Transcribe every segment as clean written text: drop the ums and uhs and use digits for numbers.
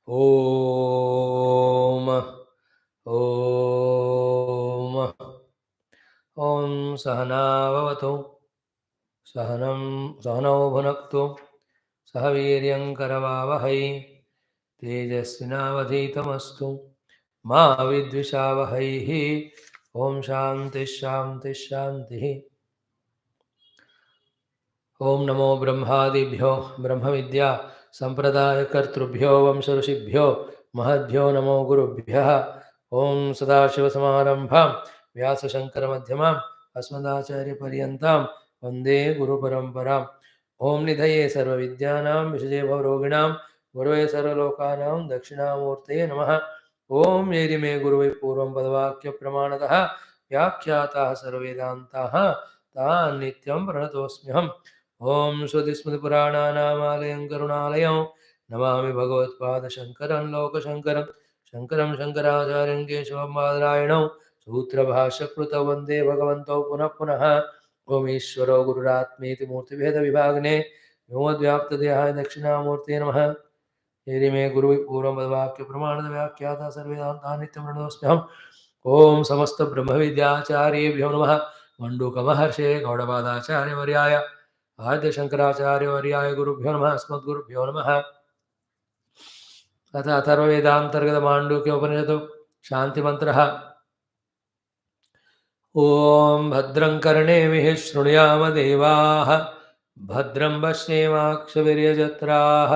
Om Om Om Sahana Vavatu Sahanau Bhunaktu Sahaviryam Karavavahai Tejasvinavadhitamastu Ma Vidvishavahai. Om Shanti Shanti Shanti. ओम नमो ब्रह्मादिभ्यो ब्रह्मविद्या संप्रदायकर्तृभ्यो वंशऋषिभ्यो महद्भ्यो नमो गुरुभ्यः। ओम सदाशिवसमारम्भां व्यासशङ्करमध्यमाम् अस्मदाचार्यपर्यन्तां वन्दे गुरुपरम्पराम्। ओम निधये सर्वविद्यानां विषये भवरोगिणां गुरवे सर्वलोकानां दक्षिणामूर्तये नमः। ओम येरिमे गुरुवे पूर्वं पदवाक्यप्रमाणतः व्याख्याताः सर्ववेदान्ताः तान् नित्यं प्रणतोऽस्म्यहम्। ओम श्रुतिस्मृतिपुराणानामालयं करुणालयं नमामि भगवत्पादशङ्करं लोकशङ्करं शङ्करं शङ्कराचार्यं केशवं बादरायणौ सूत्रभाष्यकृतौ वन्दे भगवन्तौ पुनः पुनः। ओम ईश्वरो गुरुरात्मेति मूर्तिभेदविभागिने व्योमद्व्याप्तदेहाय दक्षिणामूर्तये नमः। यदि मे गुरुपूर्वमवाक्यप्रमाणव्याख्याता सर्वेदान्तान् नित्यं प्रणतोऽस्म्यहम्। ओम समस्त ब्रह्मविद्याचार्येभ्यो नमः। मण्डूकमहर्षे गौडपादाचार्यवर्याय आद्य शंकराचार्यवर्याय गुरुभ्यो नमः। अस्मद्गुरुभ्यो नमः। अथ अथर्ववेदान्तर्गत माण्डूक्य उपनिषदो शांति मंत्रः। ओम भद्रं कर्णेभिः शृणुयाम देवाः भद्रं पश्येमाक्षवीर्यजत्राः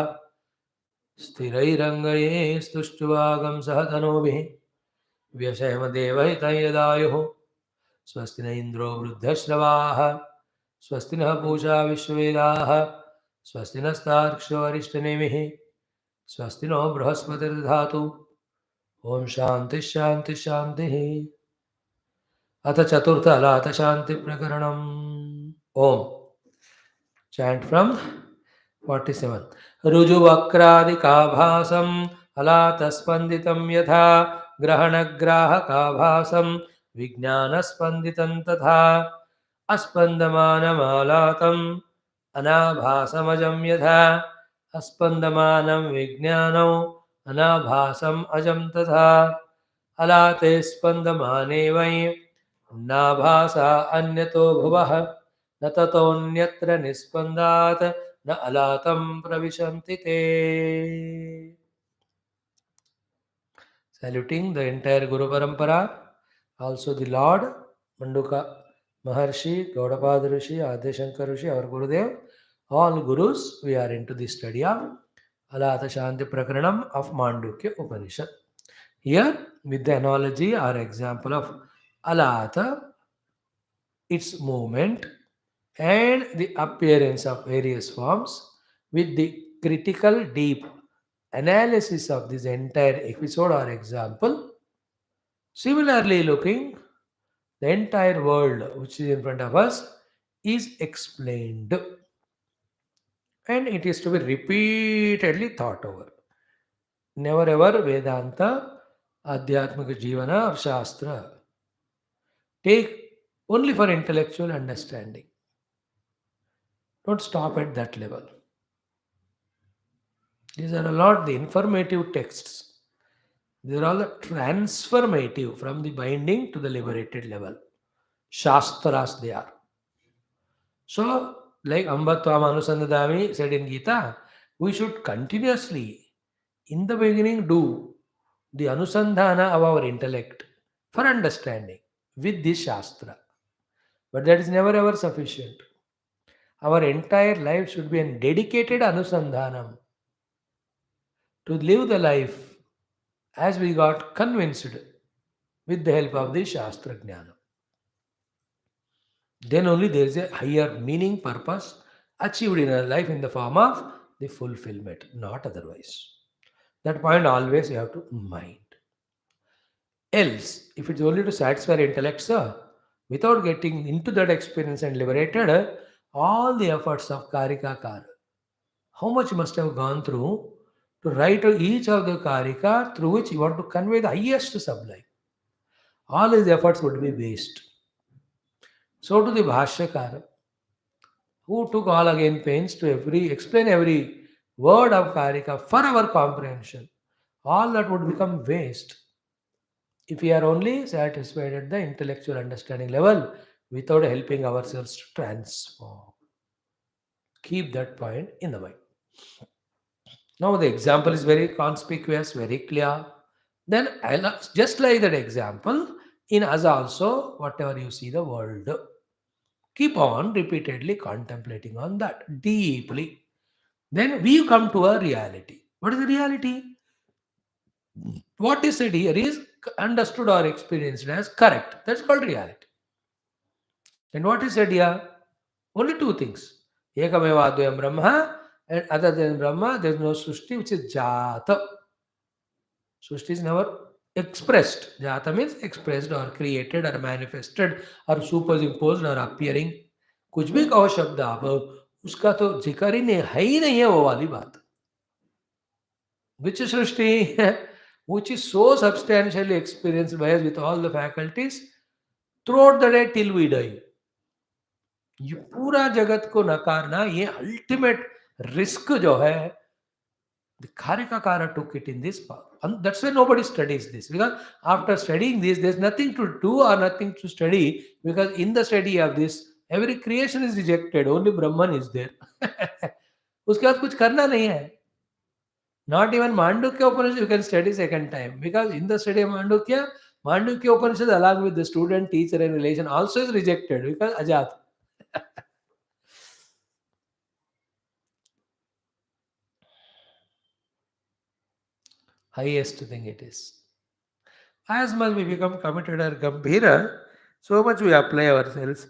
स्थिरैरङ्गैस्तुष्टुवागं सहतनूभिः व्यशेम देवहितं यदायुः। स्वस्ति न इन्द्रो वृद्धश्रवाः स्वस्ति नः पूषा विश्ववेदाः स्वस्ति नस्तार्क्ष्यो अरिष्टनेमिः स्वस्ति नो बृहस्पतिर्दधातु। ओम शांति शांति शांति। अथ चतुर्थ अलाथ शांति प्रकरणम्। ओम चैंट फ्रॉम 47। रुजुवक्रादिकाभासम् अलातस्पन्दितं यथा ग्रहणग्राहकाभासं विज्ञानस्पन्दितं तथा अस्पन्दमानमालातम् अनाभासमजं यथा अस्पन्दमानं विज्ञानौ अनाभासम् अजं तथा अलाते स्पन्दमाने वै नाभासा अन्यतो भुवः न ततोऽन्यत्र निस्पन्दात् न अलातं प्रविशन्ति ते। Saluting the entire Guru Parampara, also the Lord, Manduka Maharshi, Gaudapada Rishi, Adi Shankar Rishi, our Gurudev, all Gurus, we are into the study of ALAATHA Shanti Prakaranam of Mandukya Upanishad. Here, with the analogy or example of ALAATHA, its movement and the appearance of various forms, with the critical deep analysis of this entire episode or example, similarly looking, the entire world which is in front of us is explained and it is to be repeatedly thought over. Never ever Vedanta, Adhyatmika Jivana or Shastra take only for intellectual understanding. Don't stop at that level. These are a lot the informative texts. These are all the transformative from the binding to the liberated level. Shastras they are. So, like Ambatvam Anusandadami said in Gita, we should continuously, in the beginning, do the Anusandhana of our intellect for understanding with this Shastra. But that is never ever sufficient. Our entire life should be a dedicated Anusandhanam to live the life as we got convinced with the help of the Shastra Jnana. Then only there is a higher meaning, purpose achieved in our life in the form of the fulfillment, not otherwise. That point always you have to mind. Else, if it's only to satisfy our intellect, sir, without getting into that experience and liberated, all the efforts of Karika Kara, how much you must have gone through to write each of the Karika through which you want to convey the highest sublime. All his efforts would be waste. So to the Bhashyakara, who took all again pains to explain every word of Karika for our comprehension. All that would become waste if we are only satisfied at the intellectual understanding level without helping ourselves to transform. Keep that point in the mind. Now, the example is very conspicuous, very clear. Then, just like that example, in us also, whatever you see the world, keep on repeatedly contemplating on that deeply. Then we come to a reality. What is the reality? What is said here is understood or experienced as correct. That's called reality. And what is said here? Only two things. Ekameva Advayam Brahma, and other than Brahma, there is no Srishti, which is Jata. Srishti is never expressed. Jata means expressed or created or manifested or superimposed or appearing. कुछ भी कहो शब्द आप उसका तो जिक्र ही नहीं है, ही नहीं है वो वाली बात. Which is Srishti? Which is so substantially experienced by us with all the faculties throughout the day till we die. ये पूरा जगत को नकारना ये अल्टीमेट रिस्क जो है, the Karikakara took it in this path. And that's why nobody studies this. Because after studying this, there's nothing to do or nothing to study. Because in the study of this, every creation is rejected. Only Brahman is there. उसके बाद कुछ करना नहीं है. Not even Mandukya Upanishad you can study second time. Because in the study of Mandukya Upanishad along with the student, teacher and relation also is rejected. Because Ajat. Highest thing it is. As much we become committed or gambhira, so much we apply ourselves.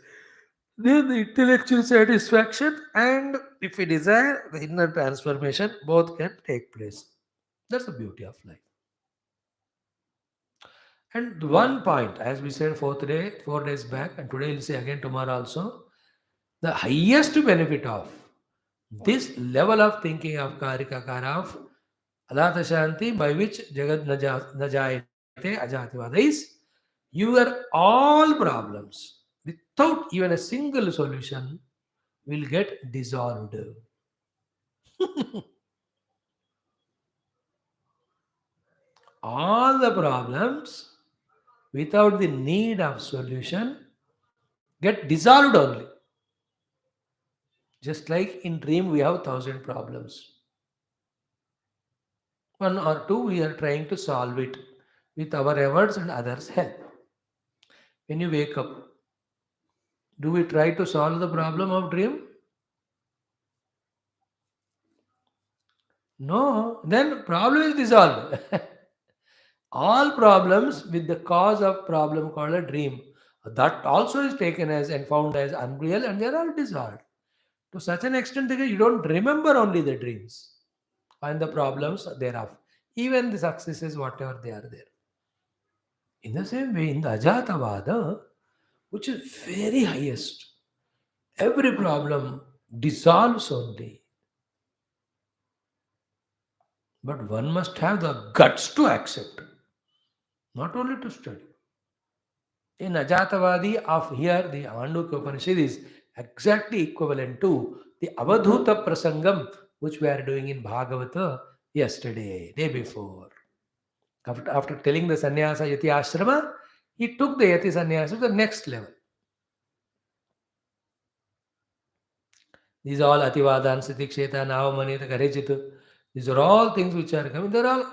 Then the intellectual satisfaction and if we desire the inner transformation, both can take place. That's the beauty of life. And the one point, as we said 4 days back, and today we'll say again tomorrow also, the highest benefit of this level of thinking of Karikakara of ALAATHA Shanti, by which Jagat Najayate Ajativada is, your all problems without even a single solution will get dissolved. All the problems without the need of solution get dissolved only. Just like in dream we have 1,000 problems. One or two we are trying to solve it with our efforts and others' help. When you wake up, do we try to solve the problem of dream? No, then problem is dissolved. All problems with the cause of problem called a dream, that also is taken as and found as unreal and they are all dissolved. To such an extent that you don't remember only the dreams and the problems thereof, even the successes, whatever they are there. In the same way, in the Ajatavada, which is very highest, every problem dissolves only. But one must have the guts to accept, not only to study. In Ajatavadi of here, the Mandukya Upanishad is exactly equivalent to the Avadhuta Prasangam, which we are doing in Bhagavata yesterday, day before. After telling the sannyasa yati ashrama, he took the yati sannyasa to the next level. These are all Ativadan, Sitiksheta, Navamanita, Karechita. These are all things which are coming. They are all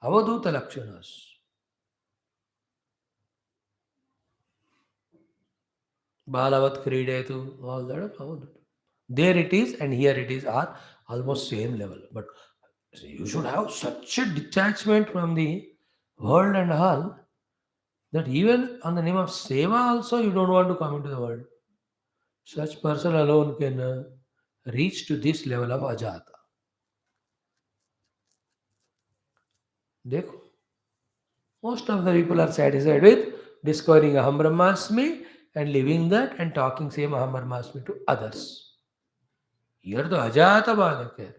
Avadhuta Lakshanas. Balavat Kridetu, all that are Avadhuta. There it is and here it is are almost same level. But you should have such a detachment from the world and all that even on the name of Seva also you don't want to come into the world. Such person alone can reach to this level of Ajata. देखो, most of the people are satisfied with discovering Aham Brahmasmi and living that and talking same Aham Brahmasmi to others. Here the Ajata Bhada keh rahe.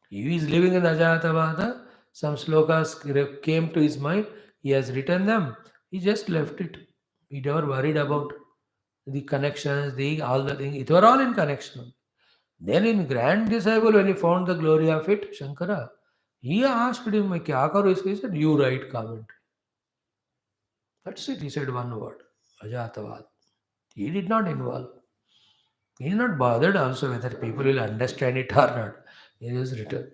He is living in Ajatavada. Some slokas came to his mind. He has written them. He just left it. He never worried about the connections, the all the things. It were all in connection. Then in Grand Disciple, when he found the glory of it, Shankara, he asked him, "Kya karo iske?" He said, "You write commentary." That's it. He said one word, Ajatavad. He did not involve. He is not bothered also whether people will understand it or not. He is written.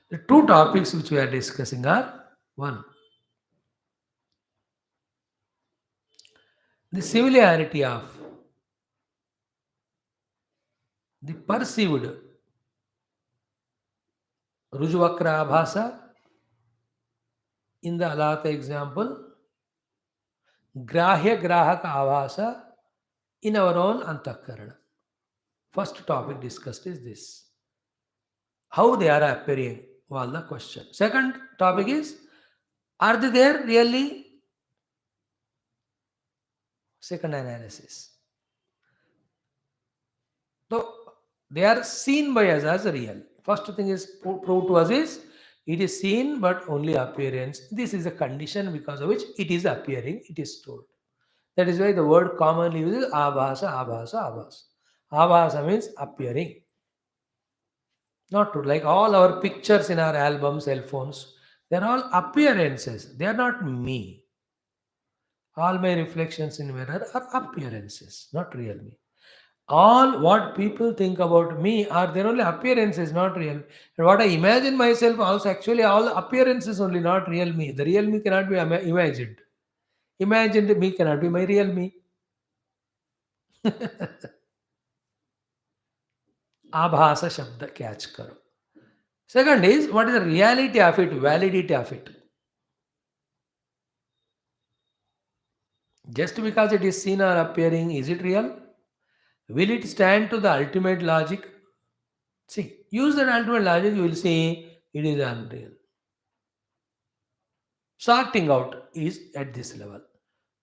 The two topics which we are discussing are one, the similarity of the perceived Rujuvakra Abhasa in the Alatha example, Grahya Grahaka Abhasa in our own Antakarana. First topic discussed is this. How they are appearing was the question. Second topic is, are they there really? Second analysis. So they are seen by us as real. First thing is proved to us is it is seen but only appearance. This is a condition because of which it is appearing, it is told. That is why the word commonly used is abhasa, abhasa, abhasa. Abhasa means appearing. Not true. Like all our pictures in our albums, cell phones, they are all appearances. They are not me. All my reflections in mirror are appearances, not real me. All what people think about me are their only appearances, not real. And what I imagine myself also actually all appearances only, not real me. The real me cannot be imagined. Imagined me cannot be my real me. Abhasa shabda catch karo. Second is what is the reality of it, validity of it. Just because it is seen or appearing, is it real? Will it stand to the ultimate logic? See, use that ultimate logic, you will see it is unreal. Sorting out is at this level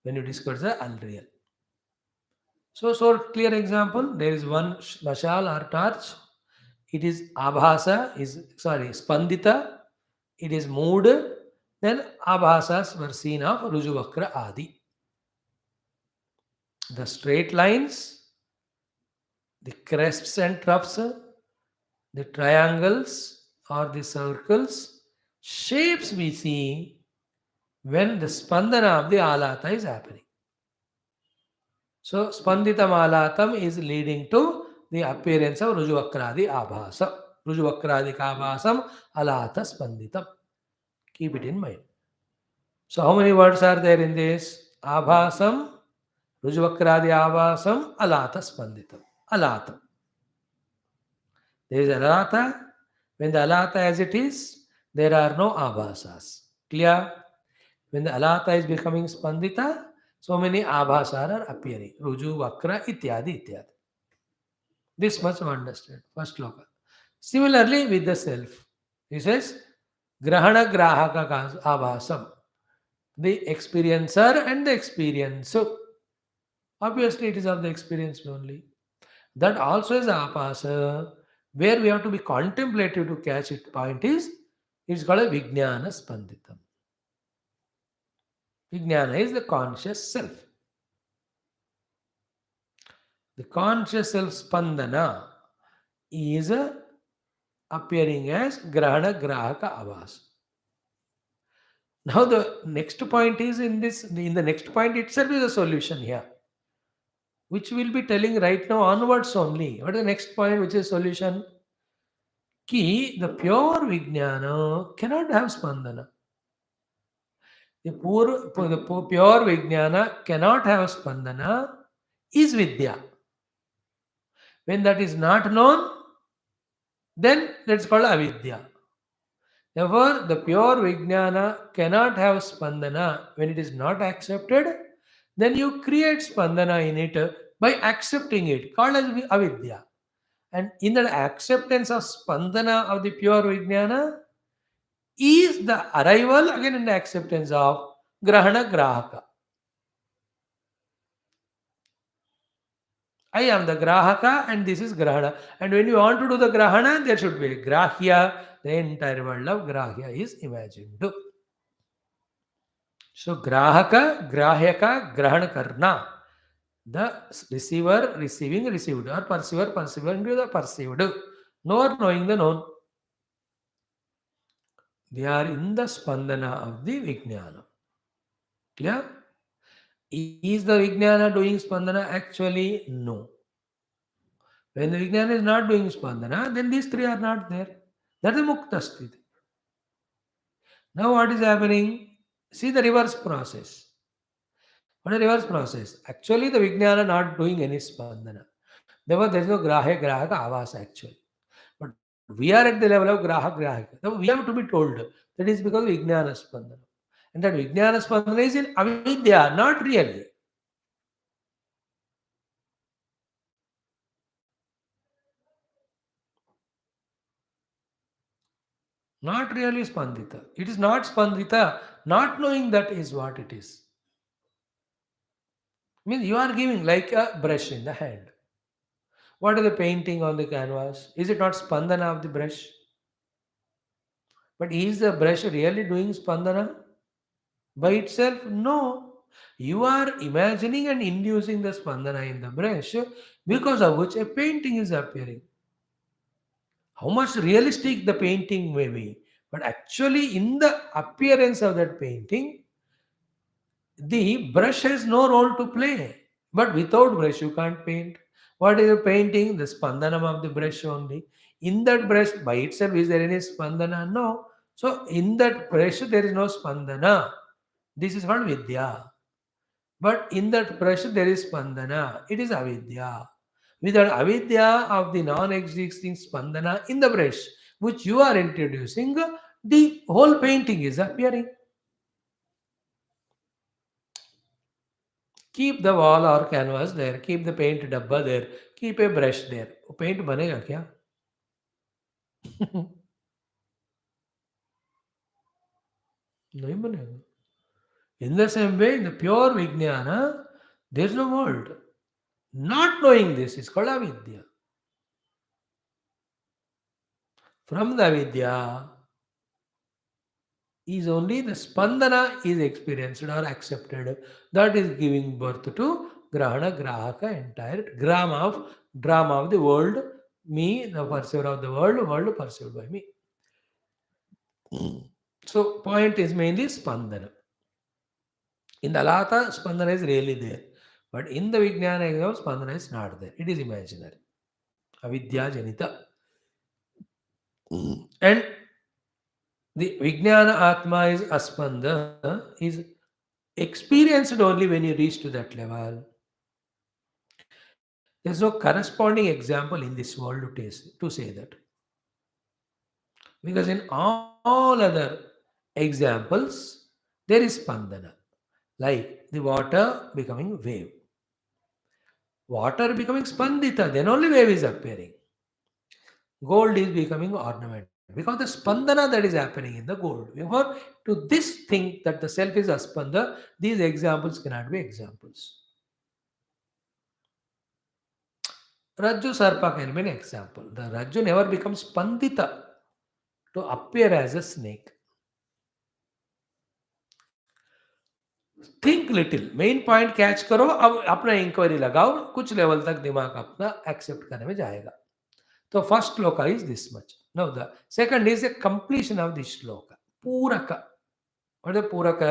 when you discuss the unreal. So clear example, there is one mashal or torch. It is abhasa, spandita. It is moved. Then abhasas were seen of Rujuvakra Adi. The straight lines, the crests and troughs, the triangles or the circles, shapes we see when the spandana of the alatha is happening. So Spanditam Alatam is leading to the appearance of Rujuvakradi Abhasa. Rujuvakradi Abhasam Alatha Spanditam. Keep it in mind. So how many words are there in this? Abhasam, Rujuvakradi Abhasam, Alatha Spanditam. Alatha. There is Alatha. When the Alatha as it is, there are no Abhasas. Clear? When the Alatha is becoming Spandita, so many Abhasas are appearing. Ruju, Vakra, Ityadi, Ityadi. This much we understand. First loka. Similarly with the self. He says, Grahana Grahaka Abhasam. The experiencer and the experiencer. Obviously, it is of the experience only. That also is Apasa. Where we have to be contemplative to catch it point is, it's called a Vijnana Spanditam. Vijnana is the conscious self. The conscious self Spandana is appearing as Grahana Grahaka Avas. Now the next point is in the next point itself is a solution here, which we'll be telling right now onwards only. What is the next point, which is solution? Ki the pure Vijnana cannot have Spandana. The pure Vijnana cannot have Spandana is Vidya. When that is not known, then that's called Avidya. Therefore, the pure Vijnana cannot have Spandana when it is not accepted. Then you create Spandana in it by accepting it, called as Avidya. And in the acceptance of Spandana of the pure Vijnana is the arrival again in the acceptance of Grahana Grahaka. I am the grahaka and this is grahana. And when you want to do the grahana, there should be grahya. The entire world of grahya is imagined. So grahaka, grahyaka, grahana karna. The receiver receiving, received, or perceiver perceiving the perceived. Knower knowing the known. They are in the spandana of the Vijnana. Clear? Is the Vijnana doing spandana? Actually, no. When the Vijnana is not doing spandana, then these three are not there. That is mukta sthiti. Now what is happening? See the reverse process. What is the reverse process? Actually, the Vijnana not doing any spandana. Therefore, there is no grahya, grahaka, avasa actually. But we are at the level of grahak, grahaka. Therefore, we have to be told that is because of Vijnana spandana. And that Vijnana spandana is in avidya, not really. Not really spandita. It is not spandita. Not knowing that is what it is. Means you are giving like a brush in the hand. What is the painting on the canvas? Is it not spandana of the brush? But is the brush really doing spandana by itself? No. You are imagining and inducing the spandana in the brush because of which a painting is appearing. How much realistic the painting may be, but actually in the appearance of that painting, the brush has no role to play. But without brush, you can't paint. What is the painting? The spandanam of the brush only. In that brush, by itself, is there any spandana? No. So, in that brush, there is no spandana. This is called vidya. But in that brush, there is spandana. It is avidya. Without avidya of the non-existing spandana in the brush, which you are introducing, the whole painting is appearing. Keep the wall or canvas there, keep the paint dabba there, keep a brush there. वो paint बनेगा क्या? नहीं बनेगा. In the same way, in the pure Vijnana, there is no world. Not knowing this is called avidya. From the avidya is only the spandana is experienced or accepted. That is giving birth to grahana, grahaka, entire drama of the world, me, the perceiver of the world perceived by me. So point is mainly spandana. In the ALAATHA, spandana is really there. But in the Vijnana exam, spandana is not there. It is imaginary. Avidya janita. And the Vijnana Atma is aspanda, is experienced only when you reach to that level. There is no corresponding example in this world to say that. Because in all other examples, there is spandana. Like the water becoming wave. Water becoming spandita, then only wave is appearing. Gold is becoming ornament. Because the spandana that is happening in the gold. Therefore, to this thing that the self is aspanda, these examples cannot be examples. Rajju Sarpa can be an example. The Rajju never becomes spandita to appear as a snake. Think little main point catch करो अब अपना inquiry लगाओ कुछ level तक दिमाग अपना accept करने में जाएगा तो first shloka is this much know the second is the completion of this shloka पूरक व्हाट इज पूरक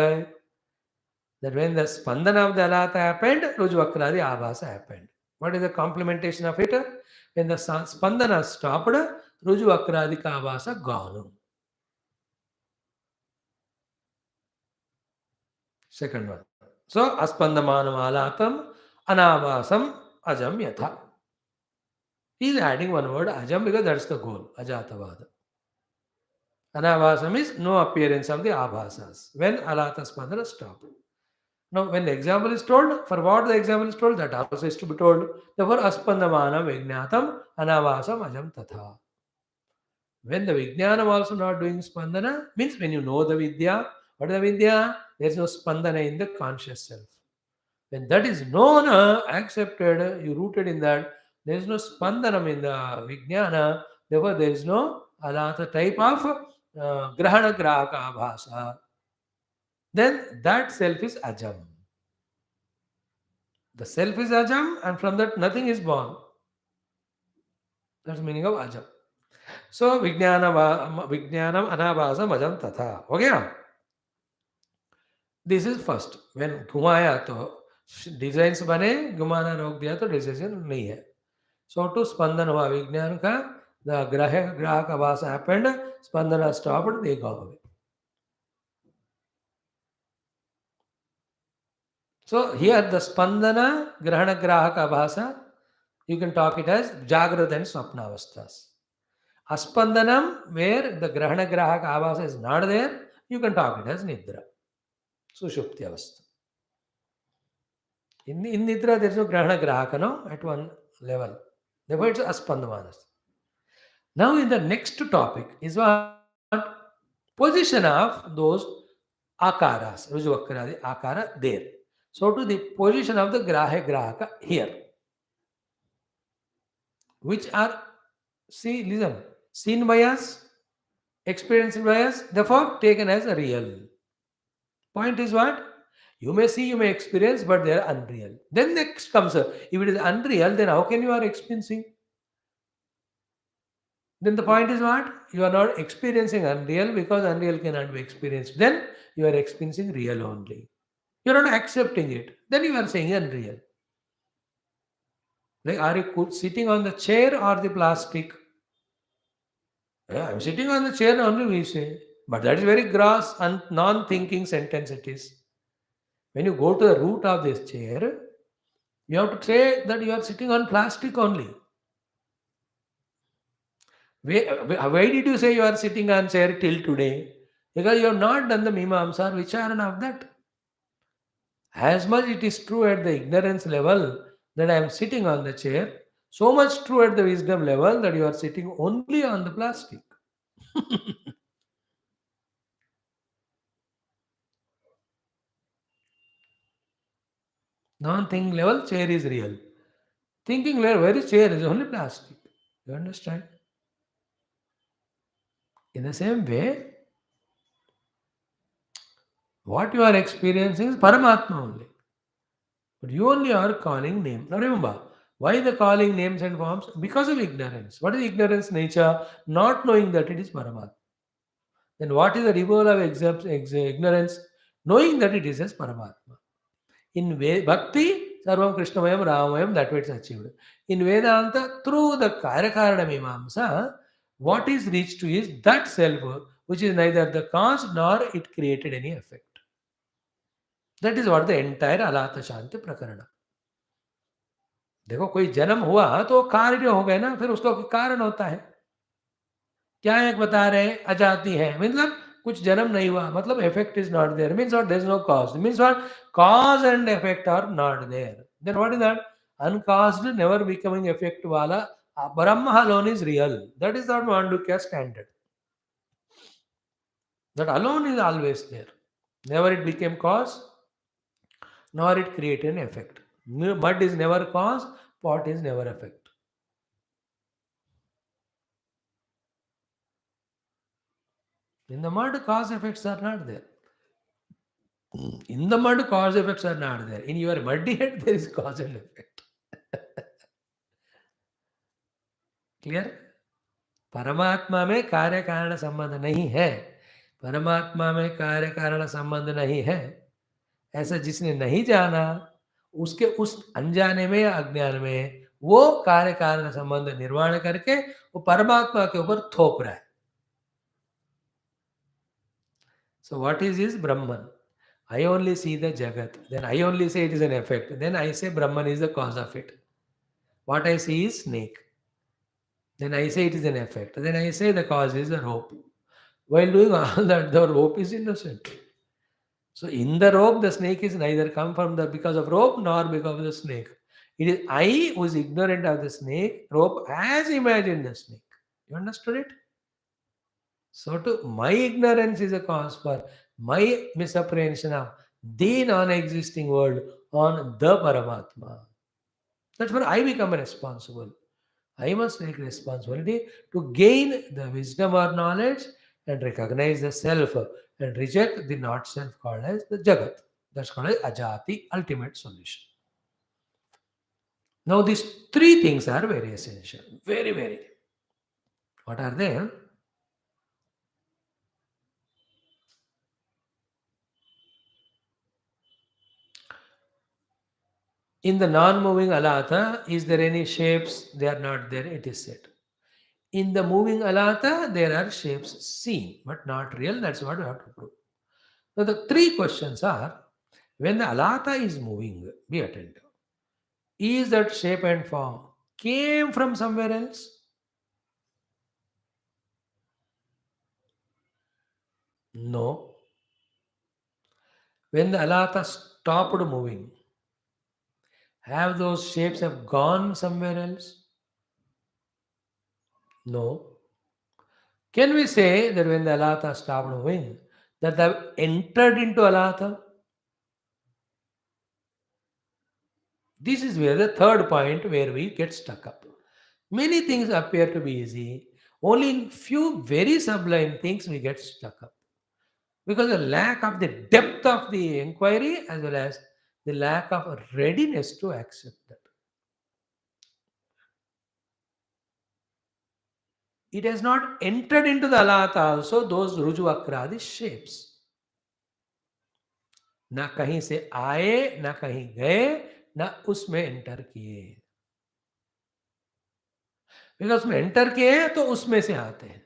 that when the spandana of the ALAATHA happened rujvakradi abhasa happened. What is the complementation of it? When the spandana stopped rujvakradi ka abhasa gone. Second one. So, aspandamanam alatam anavasam ajam yatha. He is adding one word ajam because that's the goal, ajatavada. Anavasam is no appearance of the abhasas when alatha spandana stopped. Now, when the example is told, for what the example is told, that also is to be told. Therefore, aspandamanam vijnatam anavasam ajam tatha. When the vijnanam also not doing spandana, means when you know the vidya, what is the vidya? There is no spandana in the conscious self. When that is known, accepted, you rooted in that, there is no spandanam in the vijnana, therefore there is no alatha type of grahana grahaka abhasa. Then that self is ajam. The self is ajam, and from that nothing is born. That's the meaning of ajam. So vijnanam anabhasam ajam tatha. Okay? This is first. When घुमाया तो designs बने, घुमाना रोक दिया तो decision नहीं है. So to स्पंदन हुआ विज्ञान का, the grahak abhas happened, spandana stopped, they go away. So here the spandana, grahana grahak abhasa, you can talk it as jagrata and swapna avasthas. Aspandanam, where the grahana grahak abhasa is not there, you can talk it as nidra, sushupti avastha. In nidra there is no grahana grahaka, no, at one level. Therefore it's aspandamanas. Now in the next topic is what? Position of those akaras, Rujuvakkaradi akara there. So to the position of the grahaka here, which are, see, listen, seen by us, experienced by us, therefore taken as a real. Point is what? You may see, you may experience, but they are unreal. Then next comes, if it is unreal, then how can you are experiencing? Then the point is what? You are not experiencing unreal because unreal cannot be experienced. Then you are experiencing real only. You are not accepting it. Then you are saying unreal. Like, are you sitting on the chair or the plastic? Yeah, I'm sitting on the chair only, we say. But that is very gross and non-thinking sentence it is. When you go to the root of this chair, you have to say that you are sitting on plastic only. Why did you say you are sitting on chair till today? Because you have not done the mimamsa or vicharana of that. As much it is true at the ignorance level that I am sitting on the chair, so much true at the wisdom level that you are sitting only on the plastic. Non-thinking level, chair is real. Thinking level, where is chair? Is only plastic. You understand? In the same way, what you are experiencing is Paramatma only. But you only are calling name. Now remember, why the calling names and forms? Because of ignorance. What is ignorance nature? Not knowing that it is Paramatma. Then what is the removal of ignorance? Knowing that it is as Paramatma. In Bhakti, Sarvam Krishnamayam Ramamayam, that way it's achieved. In Vedanta, through the Karakarana Mimamsa, what is reached to is that self, which is neither the cause nor it created any effect. That is what the entire ALAATHA Shanti Prakarana. देखो कोई जन्म हुआ तो कार्य हो गए ना, फिर उसका कारण होता है. क्या एक बता रहे हैं अजाति है, मतलब कुछ जन्म नहीं हुआ, मतलब effect is not there, means what? There is no cause, means what? Cause and effect are not there. Then what is that? Uncaused, never becoming effect wala Brahma alone is real. That is not Mandukya standard. That alone is always there. Never it became cause, nor it created an effect. Mud is never cause, pot is never effect. In the mud, cause effects are not there. In the mud, cause effects are not there. In your muddy head, there is cause and effect. Clear? परमात्मा में कार्य कारण संबंध नहीं है. परमात्मा में कार्य कारण संबंध नहीं है. ऐसा जिसने नहीं जाना, उसके उस अनजाने में या अज्ञान में वो कार्य कारण संबंध निर्माण करके वो परमात्मा के ऊपर थोप रहा है. So what is Brahman? I only see the Jagat. Then I only say it is an effect. Then I say Brahman is the cause of it. What I see is snake. Then I say it is an effect. Then I say the cause is the rope. While doing all that, the rope is innocent. So in the rope, the snake is neither come from the because of rope nor because of the snake. It is I who is ignorant of the snake. Rope has imagined the snake. You understood it? So to my ignorance is a cause for my misapprehension of the non-existing world on the Paramatma. That's where I become responsible. I must take responsibility to gain the wisdom or knowledge and recognize the self and reject the not self called as the Jagat. That's called as Ajati, ultimate solution. Now, these three things are very essential. Very, very. What are they? In the non-moving alatha, is there any shapes? They are not there, it is said. In the moving alatha, there are shapes seen, but not real. That's what we have to prove. Now, the three questions are, when the alatha is moving, be attentive. Is that shape and form came from somewhere else? No. When the alatha stopped moving, have those shapes have gone somewhere else? No. Can we say that when the alatha stopped moving, that they have entered into alatha? This is where the third point where we get stuck up. Many things appear to be easy. Only in few very sublime things we get stuck up. Because the lack of the depth of the inquiry as well as the lack of readiness to accept that. It has not entered into the alatha also those rujuvakradi shapes. ना कहीं से आए ना कहीं गए ना उसमें enter किए बिकॉज उसमें एंटर किए हैं तो उसमें से आते हैं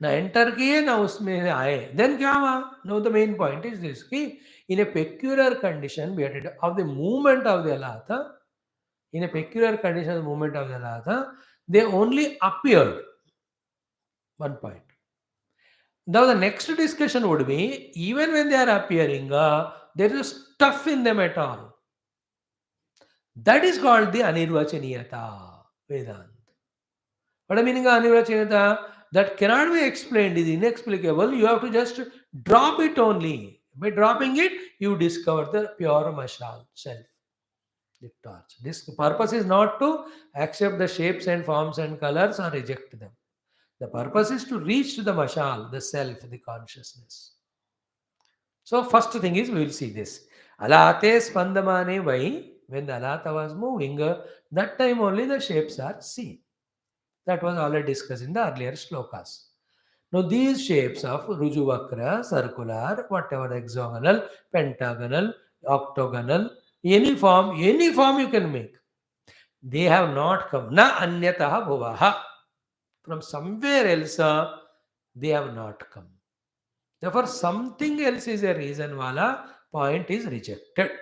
ना एंटर किए ना उसमें से आए देन क्या हुआ no the main point is this की in a peculiar condition of the movement of the अलाथा in a peculiar condition of the movement of the Alatha, they only appeared. One point. Now the next discussion would be, even when they are appearing, there is stuff in them at all. That is called the Anirvachaniyata Vedanta. What I meaning of Anirvachaniyata? That cannot be explained, is inexplicable. You have to just drop it only. By dropping it, you discover the pure Mashal self. The torch. This purpose is not to accept the shapes and forms and colors or reject them. The purpose is to reach to the mashal, the self, the consciousness. So first thing is we will see this. Alate spandamane vai, when the alata was moving, that time only the shapes are seen. That was already discussed in the earlier shlokas. Now these shapes of Rujuvakra, circular, whatever hexagonal, pentagonal, octagonal, any form you can make. They have not come. Na anyataha bhuvaha. From somewhere else, they have not come. Therefore, something else is a reason wala point is rejected.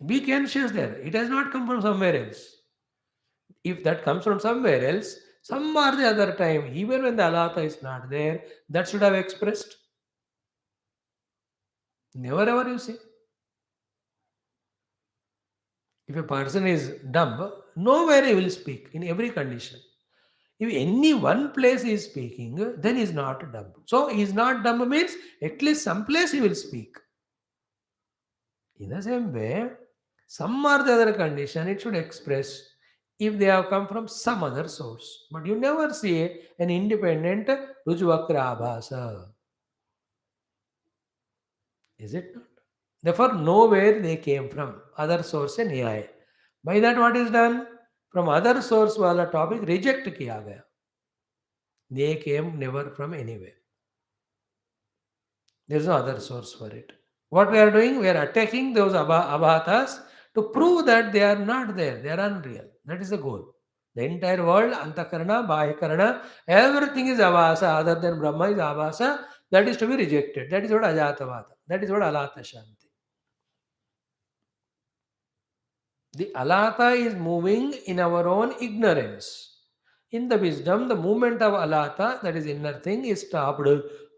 Be conscious there. It has not come from somewhere else. If that comes from somewhere else, some or the other time, even when the alatha is not there, that should have expressed. Never ever you see. If a person is dumb, nowhere he will speak in every condition. If any one place he is speaking, then he is not dumb. So he is not dumb means at least some place he will speak. In the same way, some or the other condition it should express if they have come from some other source. But you never see an independent Rujuvakra Abhasa. Is it not? Therefore, nowhere they came from. Other source से नहीं आए. By that what is done? From other source वाला topic reject किया गया. They came never from anywhere. There is no other source for it. What we are doing? We are attacking those abhatas to prove that they are not there. They are unreal. That is the goal. The entire world, antakarana, bahyakarana, everything is abhasa other than Brahma is abhasa. That is to be rejected. That is what ajatavada. That is what alatha shanti. The alatha is moving in our own ignorance. In the wisdom, the movement of alatha, that is inner thing, is stopped.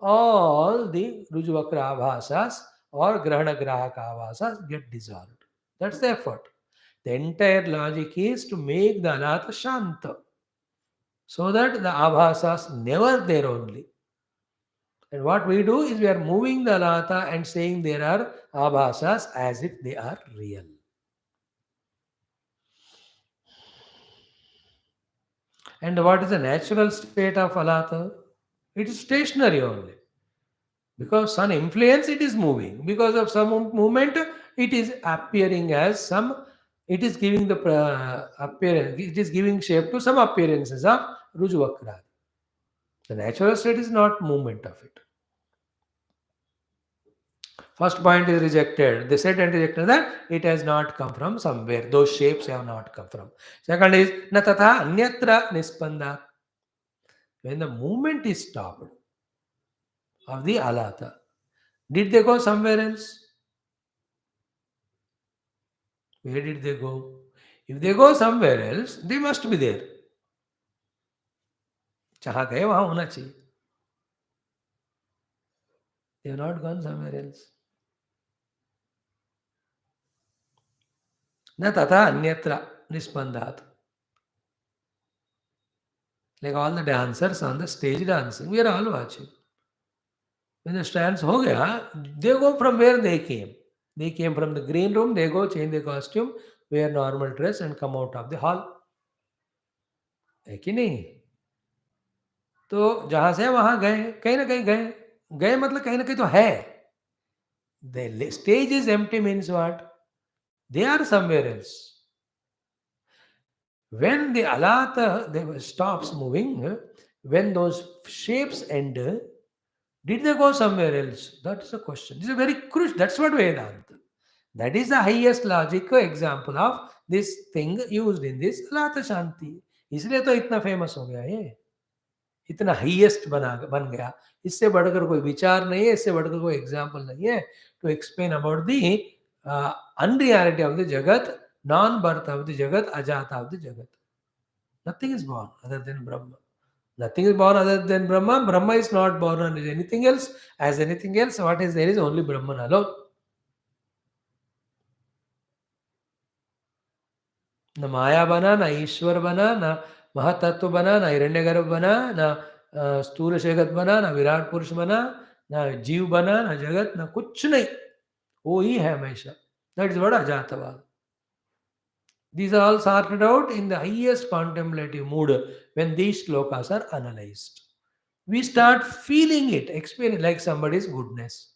All the rujuvakra abhasas or grahana grahaka abhasas get dissolved. That's the effort. The entire logic is to make the alatha shanta so that the abhasas never there only. And what we do is we are moving the alatha and saying there are abhasas as if they are real. And what is the natural state of alatha? It is stationary only. Because some influence, it is moving. Because of some movement, it is appearing as some. It is giving the appearance. It is giving shape to some appearances of Rujuvakra. The natural state is not movement of it. First point is rejected. They said and rejected that it has not come from somewhere. Those shapes have not come from. Second is na tatha anyatra nispanda. When the movement is stopped of the alatha, did they go somewhere else? Where did they go? If they go somewhere else, they must be there. जहाँ गए वहाँ होना चाहिए. They have not gone somewhere else. न तथा अन्यत्र निस्पंदात. Like all the dancers on the stage dancing, we are all watching. When the dance ho gaya, they go from where they came. They came from the green room, they go change their costume, wear normal dress and come out of the hall. है कि नहीं? तो जहाँ से वहाँ गए, कहीं ना कहीं गए. गए मतलब कहीं ना कहीं तो है. The stage is empty means what? They are somewhere else. When the alatha stops moving, when those shapes end, did they go somewhere else? That is the question. This is a very crucial. That's what Vedanta. That is the highest logical example of this thing used in this alatha shanti. इसलिए तो इतना famous हो गया ये, इतना highest बन गया. इससे बढ़कर कोई विचार नहीं है, इससे बढ़कर कोई एग्जाम्पल नहीं है to explain about the unreality of the jagat, non-birth of the jagat, ajata of the jagat. Nothing is born other than Brahma. Nothing is born other than Brahma. Brahma is not born on anything else. As anything else, what is there is only Brahman alone. न माया बना, न ईश्वर बना, न महातत्व बना, न हिरण्यगर्भ बना, न स्थूल जगत बना, न विराट पुरुष बना, न जीव बना, न जगत, न कुछ नहीं. वो ही है हमेशा. दैट इज व्हाट अजातवाद. These are all sorted out in the highest contemplative mood when these shlokas are analyzed. We start feeling it, experience like somebody's goodness.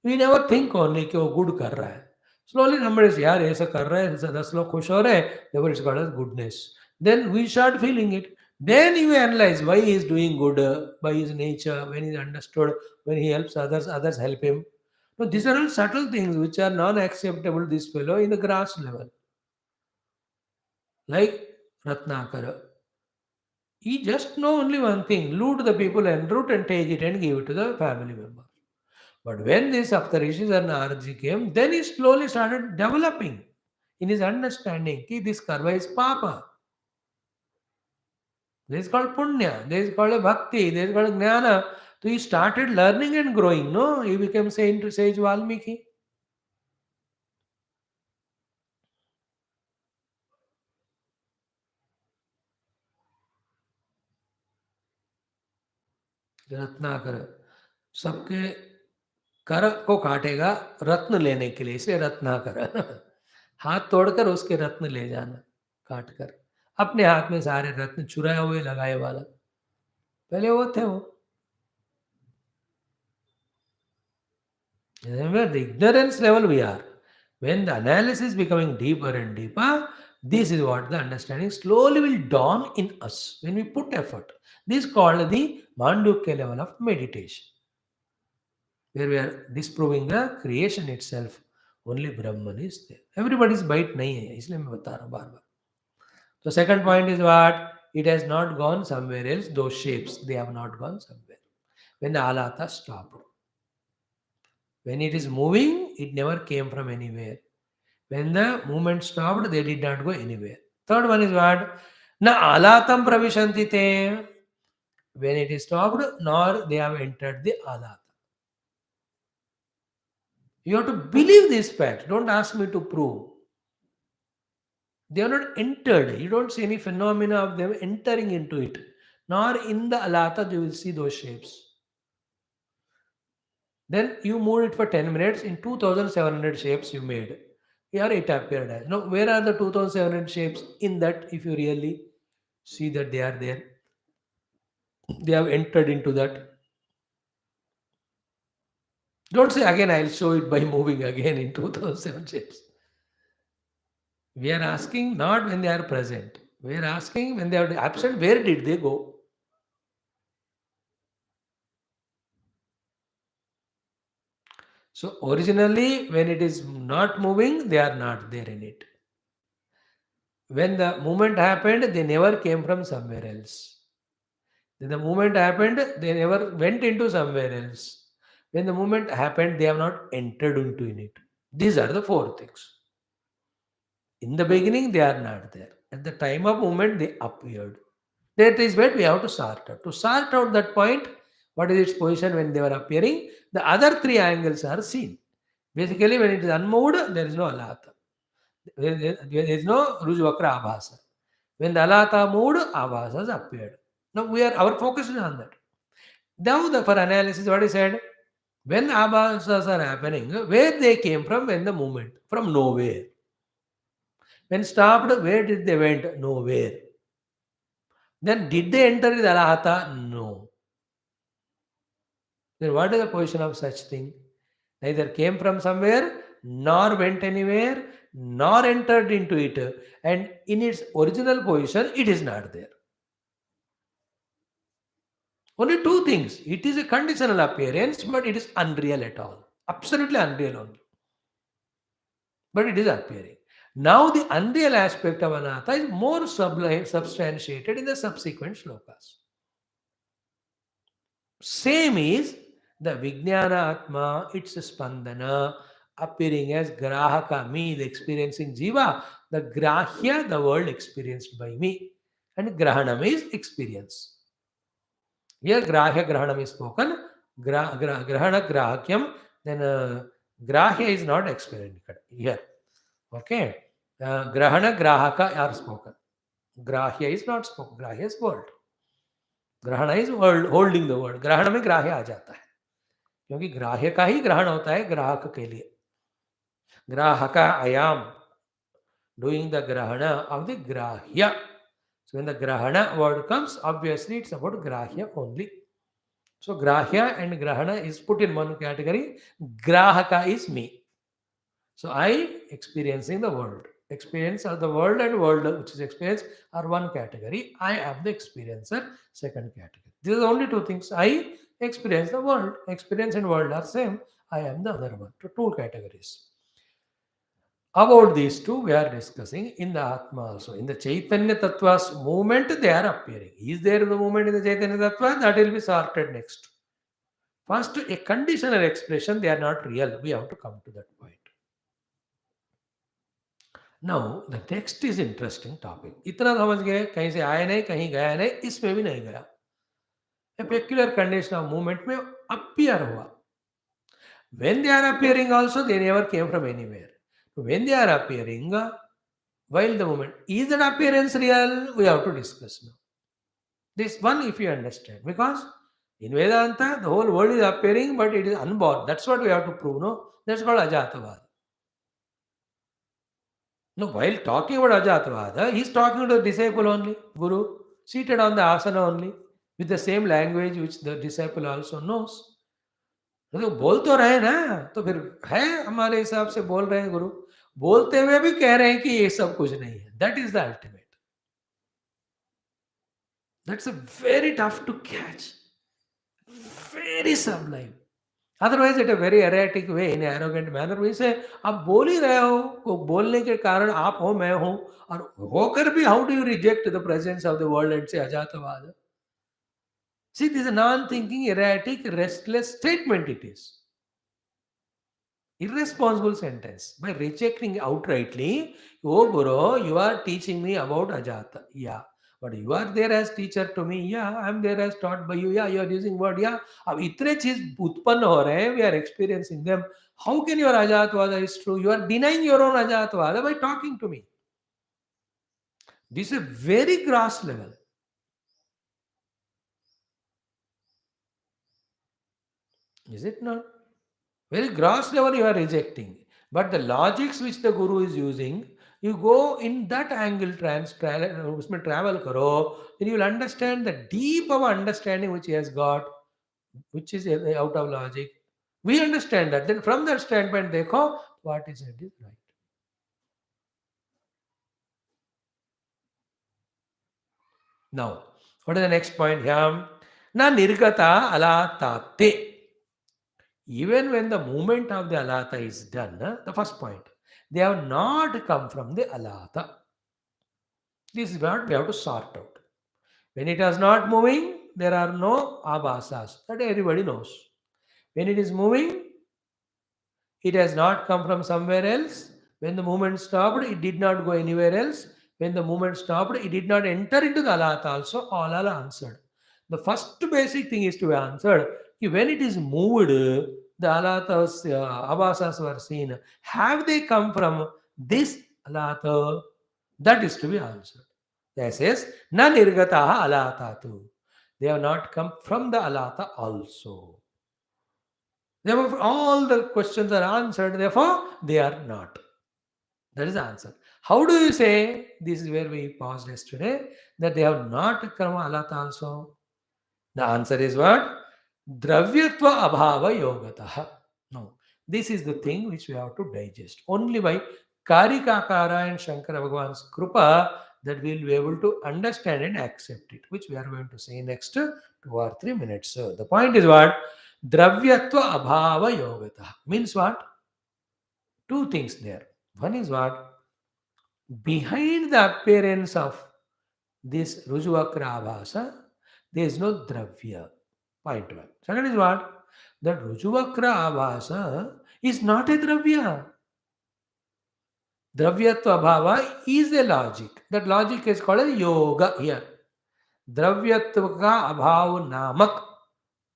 We never think only कि वो good कर रहा है. Slowly somebody says, यार ऐसा कर रहा है, 10 लोग खुश हो रहे हैं, therefore it's called as goodness. Then we start feeling it. Then you analyze why he is doing good, by his nature, when he is understood, when he helps others, others help him. No, these are all subtle things which are non-acceptable to this fellow in the grass level. Like Ratnakara. He just know only one thing, loot the people and root and take it and give it to the family member. But when this Saptarishis and Naradji came, then he slowly started developing in his understanding that this karma is papa. This is called punya, this is called bhakti, this is called jnana. So he started learning and growing, no? He became Saint Sage Valmiki. Ratnakar सबके कर को काटेगा रत्न लेने के लिए, इसलिए रत्नाकर. हाथ तोड़कर उसके रत्न ले जाना, काट कर अपने हाथ में सारे रत्न चुराए हुए लगाए वाला. पहले वो थे वो. Remember the ignorance level we are. When the analysis is becoming deeper and deeper, this is what the understanding slowly will dawn in us when we put effort. This is called the Mandukya level of meditation, where we are disproving the creation itself. Only Brahman is there. Everybody's bite nahi hai, इसलिए मैं बता रहा हूँ बार बार. So second point is what? It has not gone somewhere else. Those shapes, they have not gone somewhere. When the alatha stopped. When it is moving, it never came from anywhere. When the movement stopped, they did not go anywhere. Third one is what? Na alatam pravishanti te. When it is stopped, nor they have entered the alatha. You have to believe this fact. Don't ask me to prove. They are not entered. You don't see any phenomena of them entering into it. Nor in the alatha you will see those shapes. Then you moved it for 10 minutes in 2700 shapes you made. Here it appeared as. Now, where are the 2700 shapes in that if you really see that they are there? They have entered into that. Don't say again, I'll show it by moving again in 2007 shapes. We are asking not when they are present. We are asking when they are absent, where did they go? So originally, when it is not moving, they are not there in it. When the movement happened, they never came from somewhere else. When the movement happened, they never went into somewhere else. When the movement happened, they have not entered into in it. These are the four things. In the beginning, they are not there. At the time of movement, they appeared. That is where we have to sort out. To sort out that point, what is its position when they were appearing? The other three angles are seen. Basically, when it is unmoved, there is no alatha. There is no Rujvakra Abhasa. When the alatha moved, Abhasas appeared. Now our focus is on that. Now for analysis, what is said? When Abhasas are happening, where they came from when the movement? From nowhere. When stopped, where did they went? Nowhere. Then did they enter the alahata? No. Then what is the position of such thing? Neither came from somewhere, nor went anywhere, nor entered into it. And in its original position, it is not there. Only two things. It is a conditional appearance, but it is unreal at all. Absolutely unreal only. But it is appearing. Now the unreal aspect of anatha is more substantiated in the subsequent shlokas. Same is the Vijnana Atma, its spandana, appearing as Grahaka, me, the experiencing Jiva, the Grahya, the world experienced by me. And Grahanam is experience. Here Grahya Grahanam is spoken, Grahana Grahakyam, then Grahya is not experienced here. Okay. Grahana Grahaka are spoken. Grahya is not spoken. Grahya is world. ग्रहण is world holding the world ग्रहण में ग्राह्य आ जाता है क्योंकि ग्राह्य का ही ग्रहण होता है ग्राहक के लिए ग्राहक आयाम डूइंग द ग्रहण ऑफ द ग्राह्य so when the grahana word comes obviously it's about grahya only so grahya and grahana is put in one category grahaka is me so I experiencing the world experience of the world and world which is experience are one category I am the experiencer second category these are only two things I experience the world experience and world are same I am the other one two categories about these two we are discussing in the atma also in the chaitanya tattva's movement they are appearing is there the movement in the chaitanya tattva that will be sorted next first a conditional expression they are not real we have to come to that point. Now the next is interesting topic. इतना समझ गए कहीं से आए नहीं कहीं गया नहीं इसमें भी नहीं गया. A peculiar condition of movement में appear हुआ. When they are appearing also they never came from anywhere. When they are appearing while the movement is that appearance real we have to discuss now. This one if you understand because in Vedanta the whole world is appearing but it is unborn. That's what we have to prove. No, that's called Ajatavada. No, while talking about Ajatvada, he is talking to the disciple only, Guru, seated on the asana only, with the same language which the disciple also knows. तो बोल तो रहे ना तो फिर है हमारे हिसाब से बोल रहे हैं गुरु बोलते हुए भी कह रहे हैं कि ये सब कुछ नहीं है that is the ultimate that's a very tough to catch very sublime otherwise it a very erratic way in arrogant manner में से आप बोल ही रहे हो को बोलने के कारण आप हो मैं हूं और होकर भी how do you reject the presence of the world and say अजातवाद see this non thinking erratic restless statement it is irresponsible sentence by rejecting outrightly oh guru you are teaching me about ajata yeah but you are there as teacher to me yeah I am there as taught by you yeah you are using word yeah अब इतने चीज उत्पन्न हो रहे हैं we are experiencing them how can your ajatvada is true you are denying your own ajatvada by talking to me this is a very gross level is it not Very gross level you are rejecting. But the logics which the Guru is using, you go in that angle, travel karo, then you will understand the deep of understanding which he has got, which is out of logic. We understand that. Then from that standpoint, dekho, what is said is right. Now, what is the next point here? Na nirgata alatate. Even when the movement of the alatha is done, the first point, they have not come from the alatha. This is what we have to sort out. When it is not moving, there are no abhasas. That everybody knows. When it is moving, it has not come from somewhere else. When the movement stopped, it did not go anywhere else. When the movement stopped, it did not enter into the alatha also. All are answered. The first basic thing is to be answered. When it is moved, the alathas, abhasas were seen. Have they come from this alatha? That is to be answered. That says, na nirgataha alathatu. They have not come from the alatha also. Therefore, all the questions are answered, therefore, they are not. That is the answer. How do you say, this is where we paused yesterday, that they have not come alatha also? The answer is what? Dravyatva abhava yogataha. No. This is the thing which we have to digest. Only by Karikakara and Shankara Bhagawan's Krupa that we will be able to understand and accept it, which we are going to say next 2 or 3 minutes. So the point is what? Dravyatva abhava yogataha. Means what? Two things there. One is what? Behind the appearance of this Rujuvakra Abhasa, there is no Dravya. Point one. Second is what? That Rujuvakra Abhasa is not a Dravya. Dravyatva Bhava is a logic. That logic is called as yoga here. Dravyatva ka abhav namak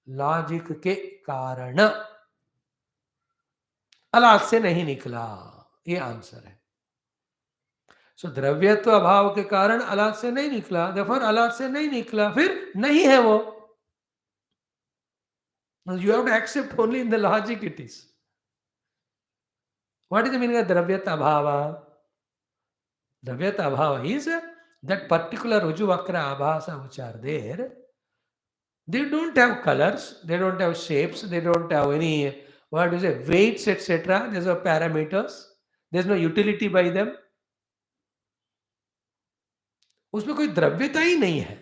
logic के कारण अलाथ से नहीं निकला, ये answer है. सो द्रव्यत्व अभाव के कारण अलाथ से नहीं निकला, देयरफॉर अलाथ से नहीं निकला, फिर नहीं है वो. You have to accept only in the logic it is. What is the meaning of dravyata abhava? Dravyata abhava is that particular rujuvakra abhasa which are there, they don't have colors, they don't have shapes, they don't have any, what is it, weights, etc. There's no parameters, there's no utility by them. उसमें कोई द्रव्यता ही नहीं है.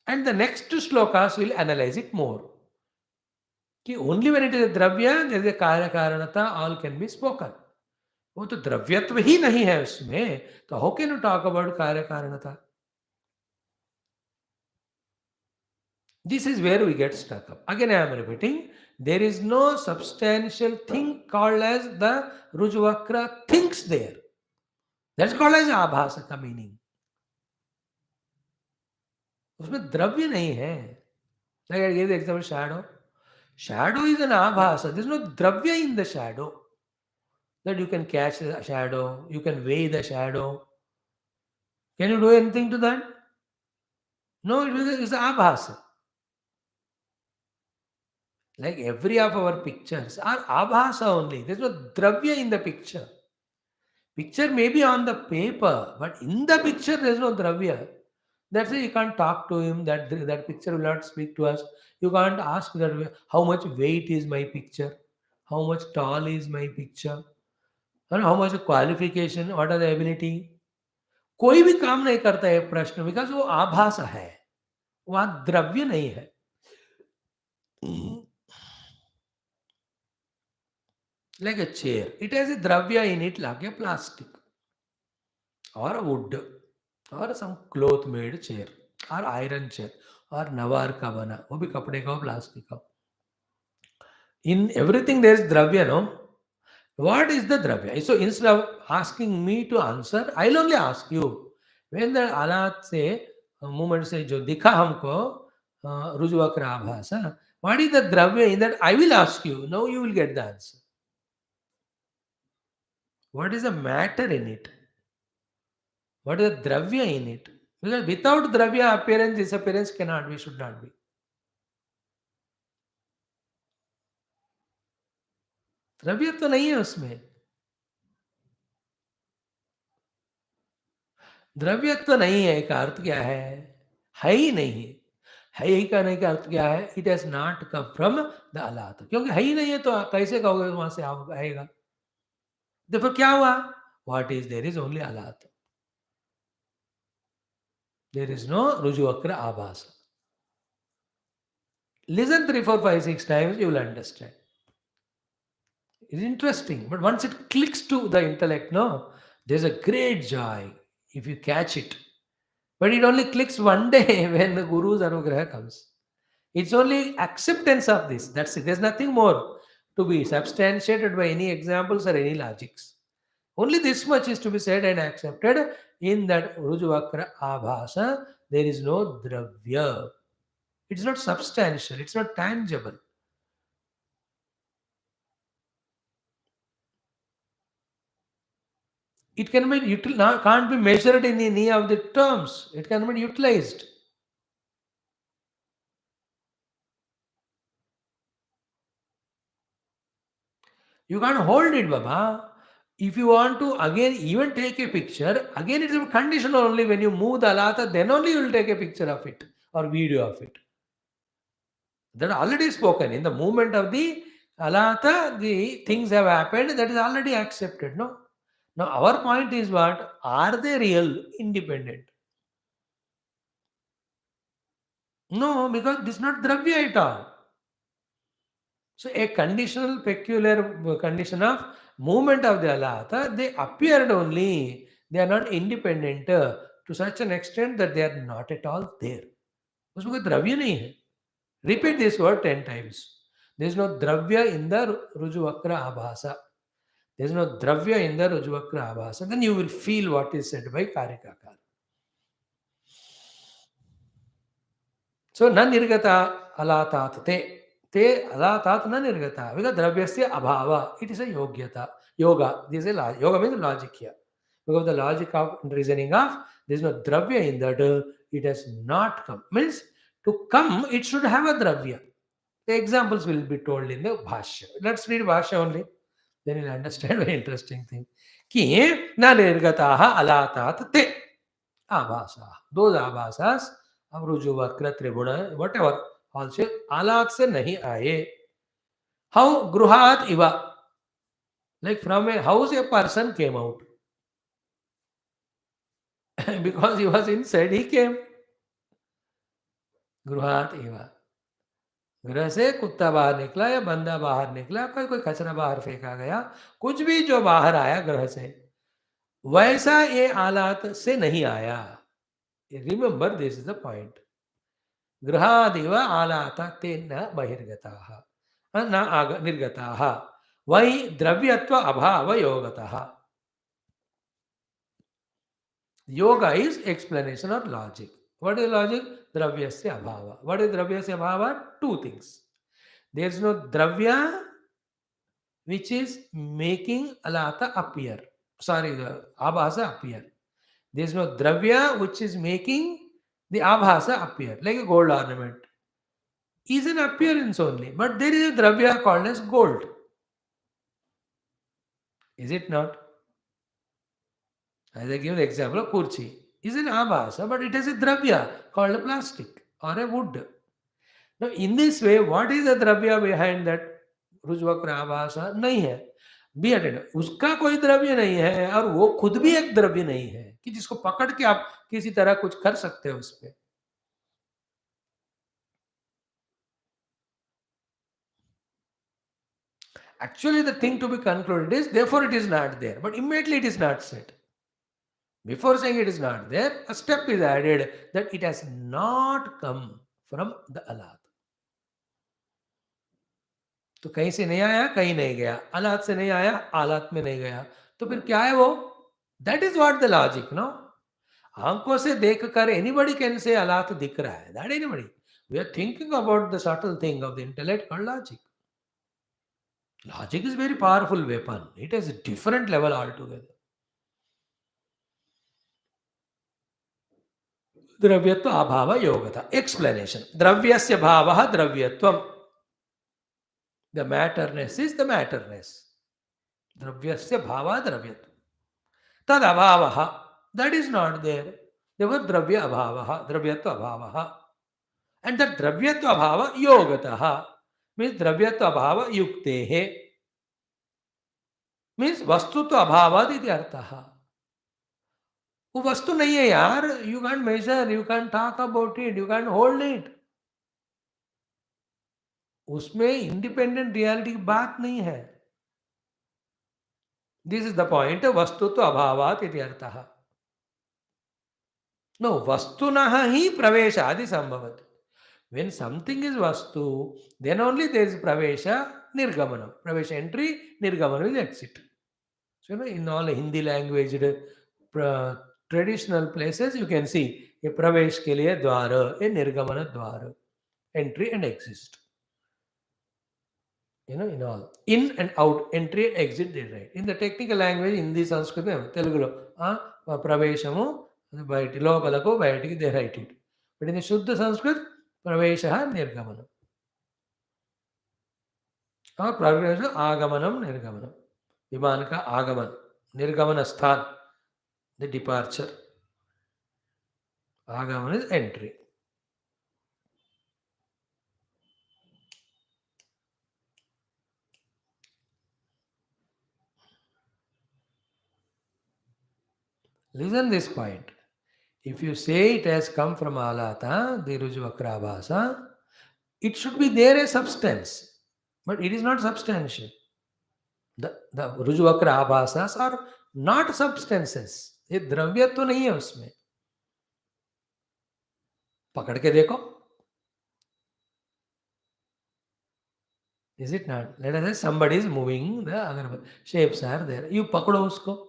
And the next shlokas will analyze it more. कि only when it is a द्रव्य, there is a कार्य कारणता, all can be spoken. वो तो द्रव्यत्व ही नहीं है उसमें, तो how can you talk about कार्य कारणता? This is where we get stuck up. Again I am repeating, there is no substantial thing called as the Rujuvakra thinks there. That's called as आभास का meaning. उसमें द्रव्य नहीं है. Like I gave the example shadow. Shadow is an abhasa. There is no dravya in the shadow. That you can catch the shadow, you can weigh the shadow. Can you do anything to that? No, it is the abhasa. Like every of our pictures are abhasa only. There is no dravya in the picture. Picture may be on the paper, but in the picture there is no dravya. That's why you can't talk to him, that picture will not speak to us. You can't ask that how much weight is my picture, how much tall is my picture, and how much qualification, what are the ability. कोई भी काम नहीं करता है प्रश्न, because वो आभास है, वहां द्रव्य नहीं है. Like a chair, it has a dravya in it, like a plastic or a wood or some cloth made chair or iron chair or navar का बना, वो भी कपड़े का प्लास्टिक का. In everything there is dravya, no? What is the dravya? So instead of asking me to answer, I'll only ask you. When the alat से movement से जो दिखा हमको रुजुवक्र आभास, what is the dravya in that? I will ask you. Now you will get the answer. What is the matter in it? What is the dravya in it? Because without dravya, appearance, disappearance cannot be, should not be. द्रव्यत्व नहीं है उसमें। द्रव्यत्व नहीं है का अर्थ क्या है ही नहीं है ही कहने का अर्थ क्या है? It has not come from the अलाथ, क्योंकि है ही नहीं है तो कैसे कहोगे वहां से आएगा? देखो क्या हुआ, what is there is only अलाथ, देयर इज नो रुजुवक्र आभास। Listen 3, 4, 5, 6 times, you will understand. It's interesting, but once it clicks to the intellect, no, there's a great joy if you catch it. But it only clicks one day when the Guru's Anugraha comes. It's only acceptance of this. That's it. There's nothing more to be substantiated by any examples or any logics. Only this much is to be said and accepted in that Rujuvakra Abhasa. There is no dravya. It's not substantial. It's not tangible. It can be can't be measured in any of the terms. It can be utilized. You can't hold it, Baba. If you want to again even take a picture, again it's a condition only when you move the alatha, then only you will take a picture of it or video of it. That already spoken. In the movement of the alatha, the things have happened, that is already accepted. No? Now our point is what? Are they real, independent? No, because this is not dravya at all. So a conditional peculiar condition of movement of the alatha, they appeared only. They are not independent to such an extent that they are not at all there. उसमें कोई द्रव्य नहीं है. Repeat this word 10 times. There is no dravya in the rujuvakra abhasa. There is no dravya in the rujuvakra abhasa. Then you will feel what is said by Karika. So na nirgata alatat te alatat na nirgata. Because dravyasya abhava. It is a yogyata. Yoga. This is a yoga means logic here. Because the logic of reasoning of there is no dravya in that, it has not come. Means to come, it should have a dravya. The examples will be told in the bhashya. Let's read bhashya only. Then you'll understand very interesting thing. Ki na nirgataha alatat te abhasa. Those abhasas, रुजु वक्र त्रिगुण whatever also आलात से नहीं आए. How gruhat iva, like from a house a person came out. Because he was inside, he came. gruhat iva, घर से कुत्ता बाहर निकला या बंदा बाहर निकला, कोई कचरा बाहर फेंका गया, कुछ भी जो बाहर आया ग्रह से, वैसा ये आलात से नहीं आया. Remember this is the point. गृहादिव आलाता ते न बहिर्गताः न निर्गताः. वही द्रव्यत्व अभाव योगतः. Yoga is explanation or logic. What is logic? Dravyasya abhava. What is dravyasya abhava? Two things. There is no dravya which is making alatha appear. Sorry, the abhasa appear. There is no dravya which is making the abhasa appear, like a gold ornament. Is an appearance only, but there is a dravya called as gold. Is it not? As I give the example of kurchi, is an abhasa, but it has a dravya called a plastic or a wood. Now, in this way, what is the dravya behind that रुजवक्र आभासा? नहीं है. B attend, उसका कोई द्रव्य नहीं है और वो खुद भी एक द्रव्य नहीं है कि जिसको पकड़ के आप किसी तरह कुछ कर सकते हो उस पर. Actually, the thing to be concluded is, therefore it is not there, but immediately it is not said. Before saying it is not there, a step is added that it has not come from the Alaat. तो कहीं से नहीं आया, कहीं नहीं गया. अलात से नहीं आया, आलात में नहीं गया. तो फिर क्या है वो? That is what the logic, no? आंखों से देखकर एनीबडी कैन से अलात दिख रहा है. That anybody. We are thinking about the subtle thing of the intellect called logic. Logic is very powerful weapon. It has a different level altogether. द्रव्यत्व अभाव योगता. Explanation. द्रव्यस्य भावः द्रव्यत्वम्. The matterness is the matterness. Dravyasya bhava dravyat. Tad abhavaha. That is not there. Therefore, dravya abhavaha, dravyatva abhavaha. And that dravyatva abhava yogataha. Means dravyatva abhava yuktehe. Means vastutva abhavat iti artha. वो वस्तु नहीं है यार, you can't measure, you can't talk about it, you can't hold it, उसमें independent reality की बात नहीं है. This is the point. वस्तु तो अभावात इति अर्थः. नो, वस्तुनः ही प्रवेश आदि संभवति. व्हेन समथिंग इज वस्तु, देन ओनली देयर इज प्रवेश निर्गमनम. प्रवेश एंट्री, निर्गमन is exit. So no, in all Hindi language traditional places you can see ये प्रवेश के लिए द्वार, ये निर्गमन द्वार, entry and exist. In all, in and out, entry and exit, they write. In the technical language, Hindi, Sanskrit, Telugulo, praveshamu, bayati, lopalaku, bayatiki, they write it. But in the Shuddha Sanskrit, praveshaha, nirgamanam. Or pravesha, agamanam, nirgamanam. Viman ka agaman, nirgamana sthan, the departure. Agaman is entry. Listen this point. If you say it has come from ALAATHA, the Rujuvakrabhasa, it should be there a substance, but it is not substantial. The Rujuvakrabhasas are not substances. ये द्रव्य तो नहीं है उसमें. पकड़ के देखो. Is it not? Let us say somebody is moving, the other shapes are there. You पकड़ो उसको.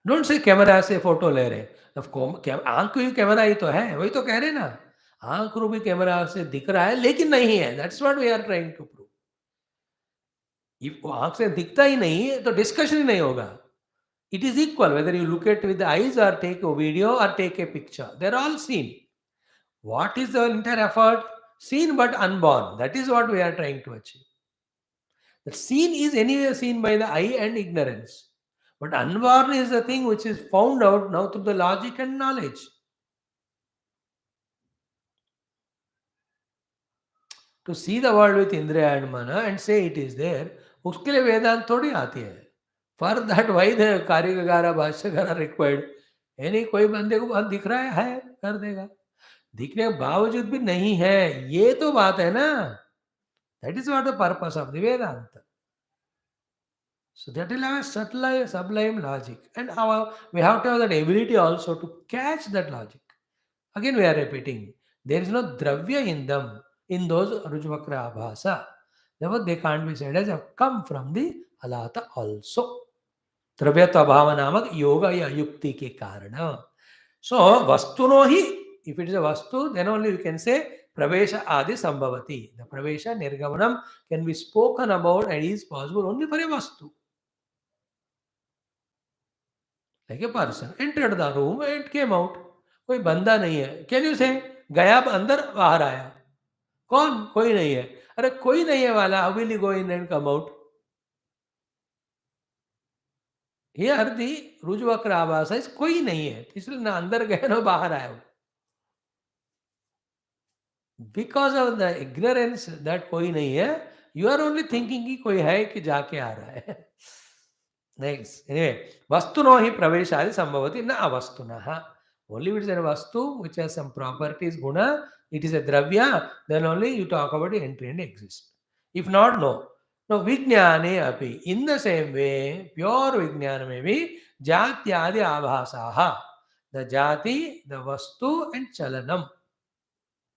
Don't say कैमरा से फोटो ले रहे. आंख को ही कैमरा ही तो है, वही तो कह रहे ना. आंख को भी कैमरा से दिख रहा है लेकिन नहीं है. That's what we are trying to prove. If आंख से दिखता ही नहीं है तो डिस्कशन ही नहीं होगा. It is equal whether you look at with the eyes or take a video or take a picture. They're all seen. What is the entire effort? Seen but unborn. That is what we are trying to achieve. The seen is anyway seen by the eye and ignorance. But unborn is the thing which is found out now through the logic and knowledge. To see the world with Indriya and Mana and say it is there, उसके लिए वेदांत थोड़ी आती है. For that, why the कारिका भाष्यकार required? यानी कोई बंदे को दिख रहा है कर देगा. दिखने के बावजूद भी नहीं है, ये तो बात है ना. That is what the purpose of the Vedanta. So that will have a subtle, sublime logic, and we have to have that ability also to catch that logic. Again, we are repeating, there is no dravya in them, in those Rujvakra Abhasa. Therefore, they can't be said as have come from the ALAATHA also. Dravyatva bhava namak yoga ya yukti ke karana. So, vastuno hi, if it is a vastu, then only you can say pravesha adi sambhavati. The pravesha nirgamanam can be spoken about and is possible only for a vastu. Like a person entered the room and came out. कोई बंदा नहीं है. Can you say गया अंदर बाहर आया? कौन? कोई नहीं है. अरे कोई नहीं है वाला, how will you go in and come out? Here the Rujvakra Abhasa is कोई नहीं है, इसलिए ना अंदर गए ना बाहर आया. Because of the ignorance that कोई नहीं है, you are only thinking कि कोई है कि जाके आ रहा है. Next, anyway, vastuno hi praveshadi sambhavati na avastunah. Only if it is a vastu which has some properties, guna, it is a dravya, then only you talk about the entry and exist. If not, no. No, vijnane api. In the same way, pure vijnana may be jatyadi abhasaha. The jati, the vastu and chalanam.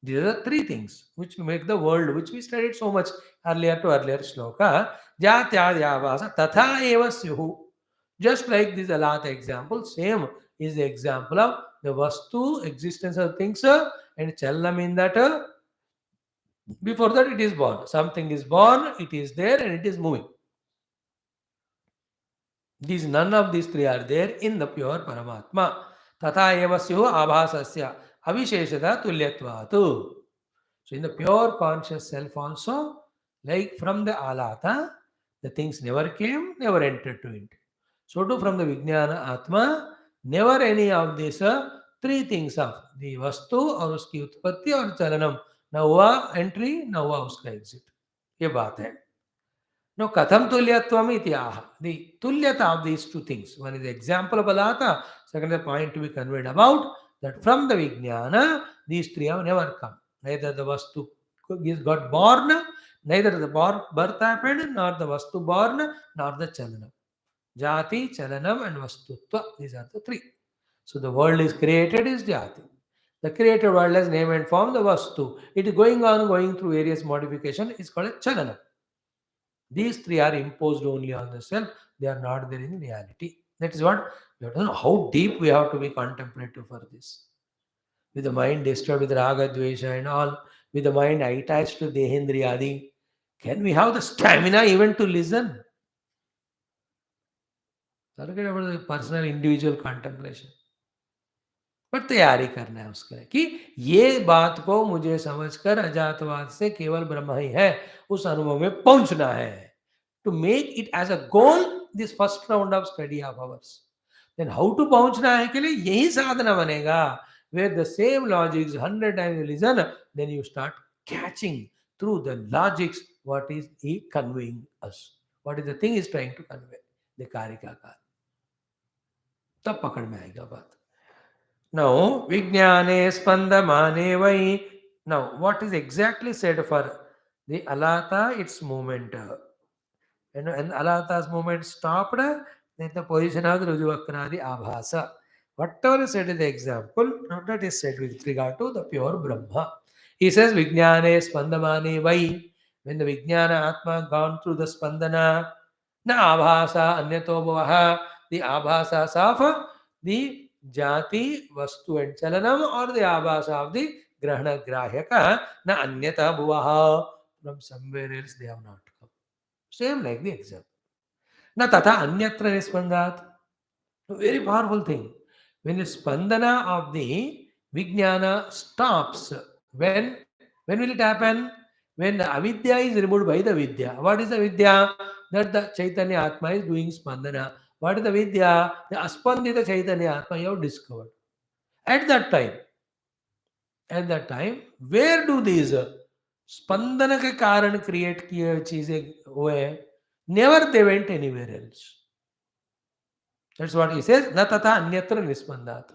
These are the three things which make the world, which we studied so much earlier to earlier shloka. Jatyadi abhasa tatha eva syuhu. Just like this ALAATHA example, same is the example of the vastu, existence of things, and chalanam in that. Before that, it is born. Something is born, it is there, and it is moving. None of these three are there in the pure Paramatma. Tatha eva syuhu abhasasya avisheshada tulyatvaatu. So in the pure conscious self also, Like from the Alatha, the things never came, never entered to it. So too from the Vijnana Atma, never any of these three things of the Vastu और उसकी उत्पत्ति और चलनम न हुआ entry न हुआ उसका exit. ये बात है. Now, katham tulyatvam iti aha. The tulyata of these two things. One is the example of Alatha, second the point to be conveyed about that from the Vijnana, these three have never come. Neither the Vastu got born, neither the birth happened, nor the Vastu born, nor the Chalanam. Jati, Chalanam, and Vastutva. These are the three. So the world is created is Jati. The created world has name and form, the Vastu. It is going on, going through various modification, is called a Chalanam. These three are imposed only on the self, they are not there in reality. That is what we have to know how deep we have to be contemplative for this. With the mind disturbed with raga, dvesha and all, with the mind attached to dehendriyadi, can we have the stamina even to listen? Forget about the personal individual contemplation. पर तैयारी करना है उसके लिए कि ये बात को मुझे समझकर अजातवाद से केवल ब्रह्म ही है उस अनुभव में पहुंचना है. To make it as a goal this first round of study of ours. Then how to पहुंचना है के लिए यही साधना बनेगा. Where the same logics 100 times you listen, then you start catching through the logics what is he conveying us, what is the thing is trying to convey. The Karika का तब पकड़ में आएगा बात. Now, Vijnane Spandamane Vai. Now, what is exactly said for the Alatha? Its movement. And Alatha's movement stopped, then the position of the Rujuvakradi Abhasa. Whatever is said in the example, now that is said with regard to the pure Brahma. He says, Vijnane Spandamane Vai. When the Vijnana Atma gone through the Spandana, na Abhasa Anyato Bhavaha, the Abhasas of the Jati, Vastu and Chalanam, or the Abhasa of the Grahana Grahyaka, na Anyata Bhuvaha. From somewhere else they have not come. Same like the example. Na tata anyatra nispandat. Very powerful thing. When the spandana of the Vijnana stops, when will it happen? When the avidya is removed by the vidya. What is the vidya? That the Chaitanya Atma is doing spandana. What is the vidya? The aspandita Chaitanya Atma you have discovered. At that time, where do these spandana के कारण create किए चीजें हुए? Never they went anywhere else. That's what he says. Na tata anyatra nispandat.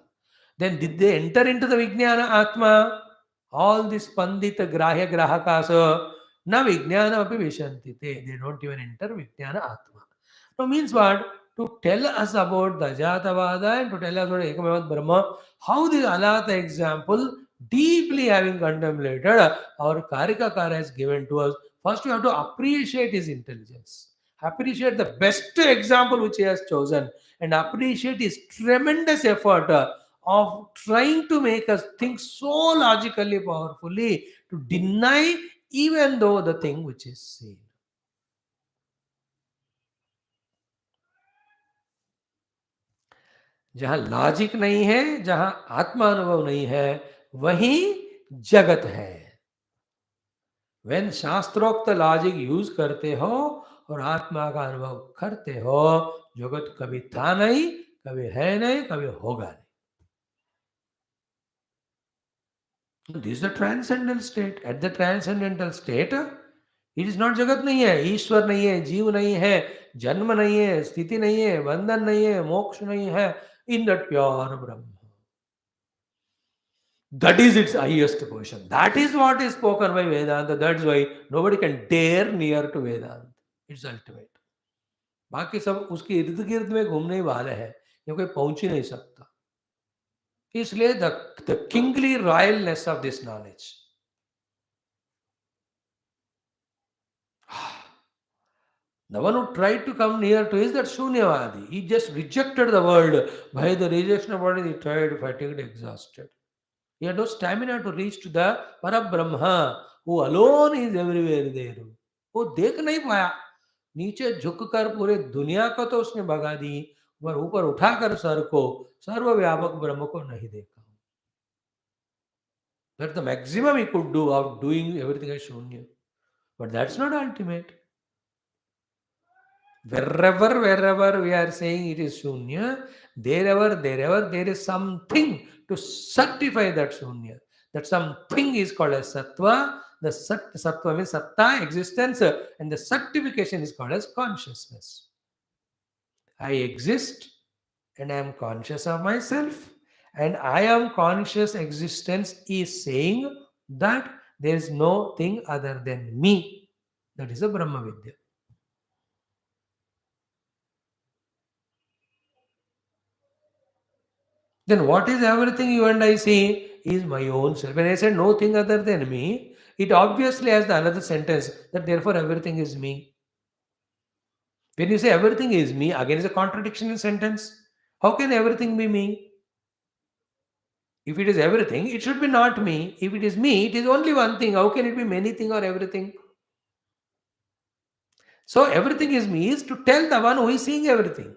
Then did they enter into the Vijnana Atma? All this Pandita Grahya Grahakasa, na Vijnana api Vishanti. They don't even enter Vijnana Atma. So means what? To tell us about the Ajatavada and to tell us about Ekamavat Brahma, how this Alatha example, deeply having contemplated, our Karikakara has given to us. First, we have to appreciate his intelligence. Appreciate the best example which he has chosen and appreciate his tremendous effort of trying to make us think so logically, powerfully, to deny even though the thing which is seen. जहां logic नहीं है, जहां आत्मा अनुभव नहीं है, वहीं जगत है. When शास्त्रोक्त लॉजिक यूज करते हो और आत्मा का अनुभव करते हो, जगत कभी था नहीं, कभी है नहीं, कभी होगा नहीं. This is the transcendental state. At the transcendental state, it is not जगत नहीं है, ईश्वर नहीं है, जीव नहीं है, जन्म नहीं है, स्थिति नहीं है, बंधन नहीं है, मोक्ष नहीं है. In that pure Brahma. That is its highest position. That is what is spoken by Vedanta. That's why nobody can dare near to Vedanta. It's ultimate. बाकी सब उसके इर्द गिर्द में घूमने वाले हैं, ये कोई पहुंच ही नहीं सकता. इसलिए the kingly royalness of this knowledge. The one who tried to come near to is that Shunyavadi. He just rejected the world. By the rejection of world, he tired, fatigued, exhausted. He had no stamina to reach to the Parabrahma, who alone is everywhere there. वो देख नहीं पाया. नीचे झुककर पूरे दुनिया को तो उसने भगा दी, पर ऊपर उठाकर सर को, सर्वव्यापक ब्रह्म को नहीं देखा. That's the maximum he could do of doing everything as Shunya. But that's not ultimate. Wherever we are saying it is Shunya, therever there is something to certify that Shunya. That something is called as Sattva. The Sattva means Satta, existence, and the certification is called as consciousness. I exist and I am conscious of myself, and I am conscious existence is saying that there is no thing other than me. That is a Brahma Vidya. Then what is everything you and I see is my own self. When I said no thing other than me, it obviously has the another sentence that therefore everything is me. When you say everything is me, again is a contradiction in sentence. How can everything be me? If it is everything, it should be not me. If it is me, it is only one thing. How can it be many thing or everything? So everything is me is to tell the one who is seeing everything.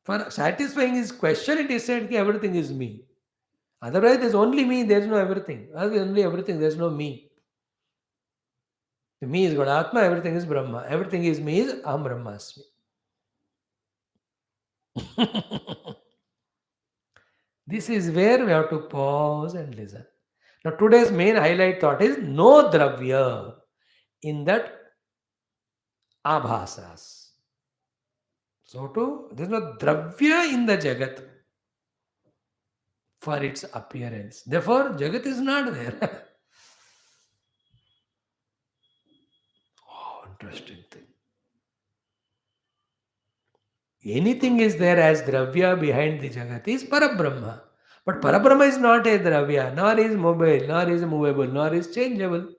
For satisfying his question, it is said that everything is me. Otherwise, there's only me, there's no everything. Otherwise, only everything, there's no me. The me is Atma, everything is Brahma. Everything is me is Aham Brahmasmi. This is where we have to pause and listen. Now, today's main highlight thought is no dravya in that abhasas. So, there's no dravya in the Jagat for its appearance. Therefore, Jagat is not there. Oh, interesting thing. Anything is there as dravya behind the Jagat is Parabrahma. But Parabrahma is not a dravya, nor is mobile, nor is movable, nor is changeable.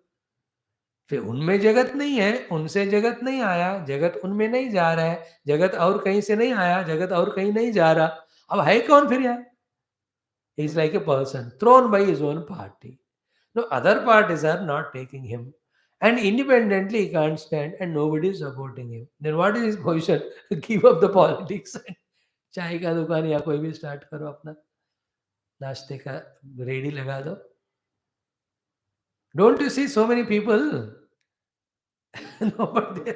फिर उनमें जगत नहीं है, उनसे जगत नहीं आया, जगत उनमें नहीं जा रहा है, जगत और कहीं से नहीं आया, जगत और कहीं नहीं जा रहा. अब है कौन फिर यहाँ? He is like a person thrown by his own party. No other parties are not taking him. And independently he can't stand and nobody is supporting him. Then what is his position? Give up the politics. चाय का दुकान या कोई भी start करो अपना, नाश्ते का रेडी लगा दो. Don't you see so many people? No, but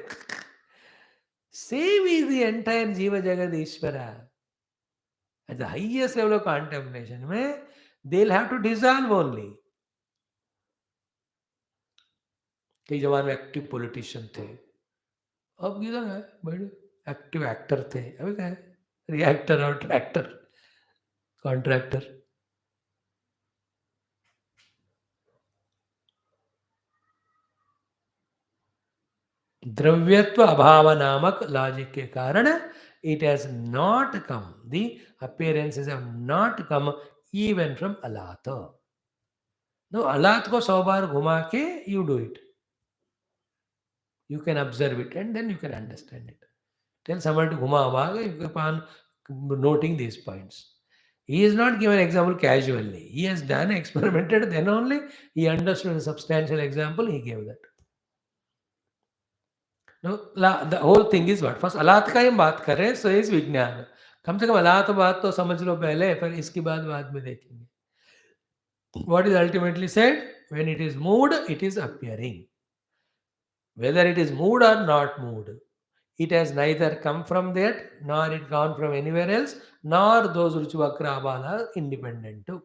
same is the entire Jiva Jagat Ishvara. At the highest level of contemplation, they'll have to dissolve only. कई जमाने में एक्टिव पॉलिटिशियन थे, अब किधर है बड़े एक्टिव एक्टर थे, अभी क्या है रिएक्टर और ट्रैक्टर कॉन्ट्रैक्टर. द्रव्यत्व अभाव नामक लॉजिक के कारण it has not come, the appearances have not come even from ALAATHA. No, ALAATHA को 100 बार घुमा के you do it. You can observe it and then you can understand it. Tell someone to घुमा हुआ upon noting these points. He is not given example casually. He has done, experimented, then only he understood a substantial example, he gave that. No, the whole thing is what? First अलाथ का ही हम बात कर रहे हैं, so is विज्ञान. कम से कम अलाथ बात तो समझ लो पहले, फिर इसकी बात बाद में देखेंगे. What is ultimately said? When it is moved, it is appearing. Whether it is moved or not moved, it has neither come from that, nor it gone from anywhere else, nor those Ruchivakra Abhala are independent too.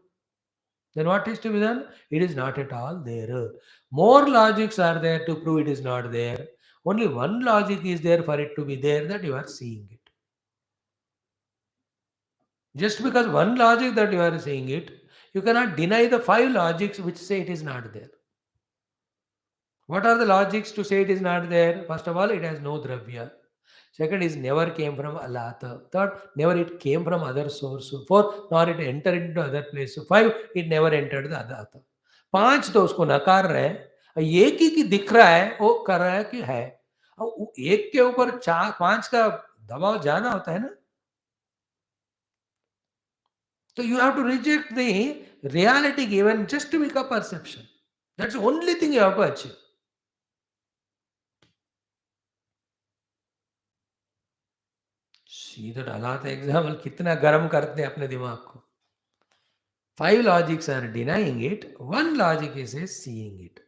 Then what is to be done? It is not at all there. More logics are there to prove it is not there. Only one logic is there for it to be there, that you are seeing it. Just because one logic that you are seeing it, you cannot deny the 5 logics which say it is not there. What are the logics to say it is not there? First of all, it has no dravya. Second is never came from ALAATHA. Third, never it came from other source. Fourth, nor it entered into other place. 5, it never entered the ALAATHA. 5 तो उसको नकार रहे हैं. एक ही की दिख रहा है वो कर रहा है कि है. अब एक के ऊपर 4 5 का दबाव ज्यादा होता है ना. So you have to reject the reality given just to make a perception. That's the only thing you have to achieve. सीधा अलाथ एग्जाम्पल कितना गर्म करते हैं अपने दिमाग को. 5 logics are denying it, 1 logic is seeing it.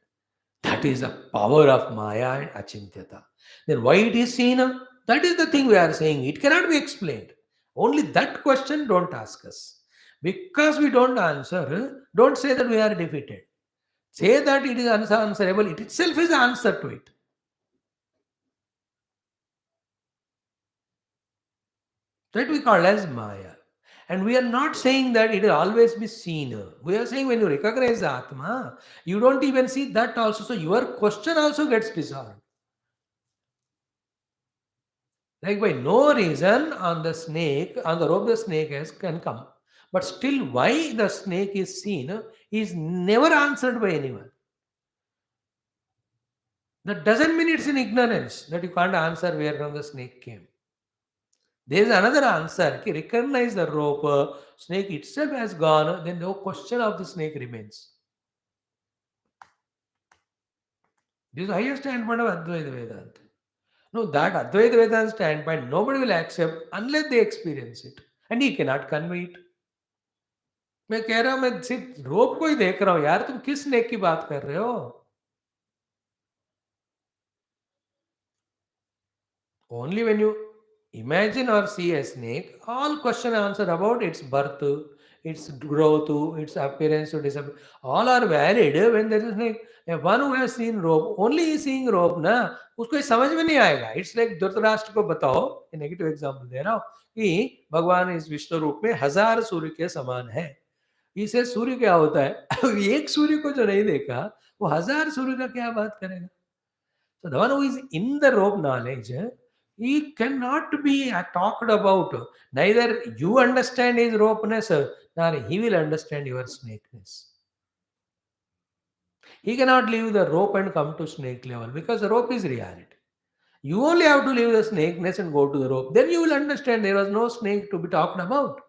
That is the power of Maya and Achintyata. Then why it is seen? That is the thing we are saying. It cannot be explained. Only that question don't ask us. Because we don't answer, don't say that we are defeated. Say that it is unanswerable. It itself is the answer to it. That we call as Maya. And we are not saying that it will always be seen. We are saying when you recognize the Atma, you don't even see that also. So your question also gets dissolved. Like by no reason on the snake, on the rope the snake can come. But still why the snake is seen is never answered by anyone. That doesn't mean it's in ignorance that you can't answer where from the snake came. There is another answer. Recognize the rope, snake itself has gone, then no question of the snake remains. This is the highest standpoint of Advaita Vedanta. No, that Advaita Vedanta standpoint nobody will accept unless they experience it. And he cannot convey it. मैं कह रहा हूं मैं सिर्फ रोप को ही देख रहा हूं यार तुम किस स्नेक की बात कर रहे हो only when you imagine or see a snake all question answer about its birth its growth its appearance to disappear all are valid when there is snake one who has seen rope only is seeing rope ना उसको ये समझ में नहीं आएगा it's like Dhritarashtra को बताओ negative example दे रहा हूं कि भगवान इस विश्व रूप में हजार सूर्य के समान है इसे सूर्य क्या होता है एक सूर्य को जो नहीं देखा वो हजार सूर्य का क्या बात करेगा so the one who is in the rope knowledge he cannot be talked about neither you understand his ropeness nor he will understand your snakeness he cannot leave the rope and come to snake level because the rope is reality you only have to leave the snakeness and go to the rope then you will understand there was no snake to be talked about.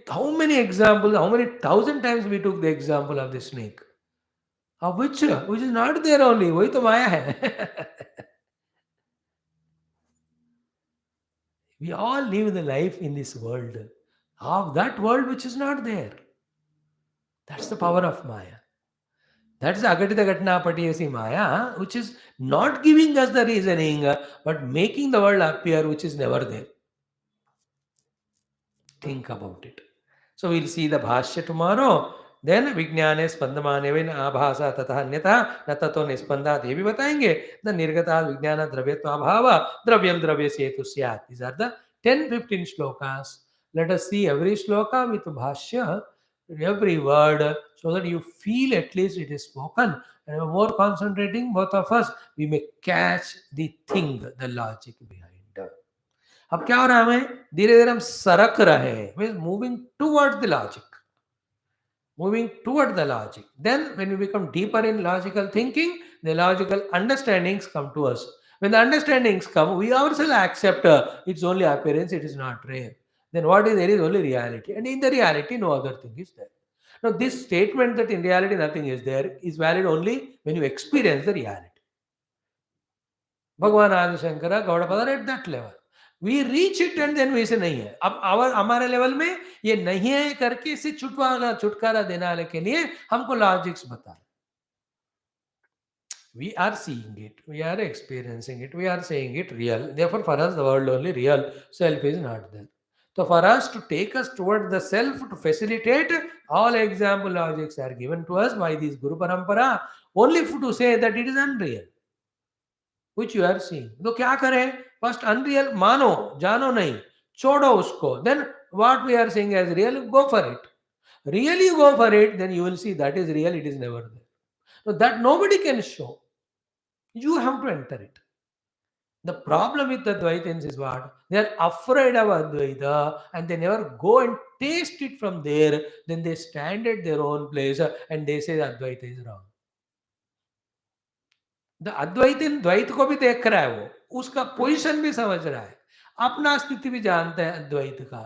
How many examples, how many thousand times we took the example of the snake? Of which is not there only. वही तो माया है. We all live the life in this world. Of that world which is not there. That's the power of Maya. That's the Agatita Gatna Patiyasi Maya, which is not giving us the reasoning, but making the world appear which is never there. Think about it. So we'll see the Bhashya tomorrow. Then Vijnane Spandamane Vin Abhasa Tatha Anyatha Natato Nispanda Devi बताएंगे. The Nirgata Vijnana Dravyatva Bhava Dravyam Dravya Setu Syat. These are the 10-15 shlokas. Let us see every shloka with Bhashya, every word, so that you feel at least it is spoken. And more concentrating, both of us, we may catch the thing, the logic behind. अब क्या हो रहा है हमें धीरे धीरे हम सरक रहे हैं moving toward the logic moving toward the logic then when we become deeper in logical thinking the logical understandings come to us when the understandings come we ourselves accept it's only appearance it is not real then what is there is only reality and in the reality no other thing is there now this statement that in reality nothing is there is valid only when you experience the reality भगवान Adi Shankara Gaudapada at that level we reach it and then वैसे नहीं है अब हमारे level में ये नहीं है करके इसे छुटकारा देने के लिए हमको लॉजिक्स बता we are seeing it we are experiencing it we are saying it real therefore for us the world only real self is not there so for us to take us toward the self to facilitate all example logics are given to us by this guru parampara only to say that it is unreal which you are seeing तो क्या करें first unreal मानो जानो नहीं छोड़ो उसको then what we are saying as real go for it really go for it then you will see that is real it is never there so that nobody can show you have to enter it the problem with the Advaitins is what they are afraid of Advaita and they never go and taste it from there then they stand at their own place and they say Advaita is wrong अद्वैत द्वैत को भी देख रहा है वो उसका position भी समझ रहा है अपना स्थिति भी जानता है अद्वैत का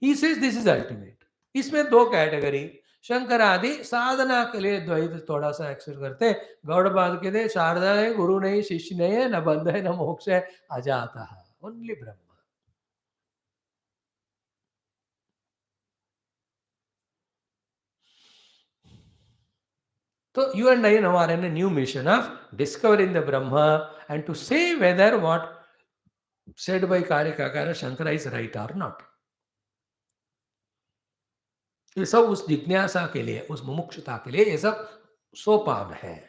he says this is ultimate इसमें दो कैटेगरी शंकर आदि साधना के लिए द्वैत थोड़ा सा एक्सेप्ट करते गौड़पाद के दे शारदा है गुरु नहीं शिष्य नहीं है न बंध है न मोक्ष है अजाता only Brahma So you and I now are in a new mission of discovering the Brahma and to say whether what said by Karika Shankara is right or not. ये सब उस जिज्ञासा के लिए, उस मुमुक्षुता के लिए ये सब सोपान है.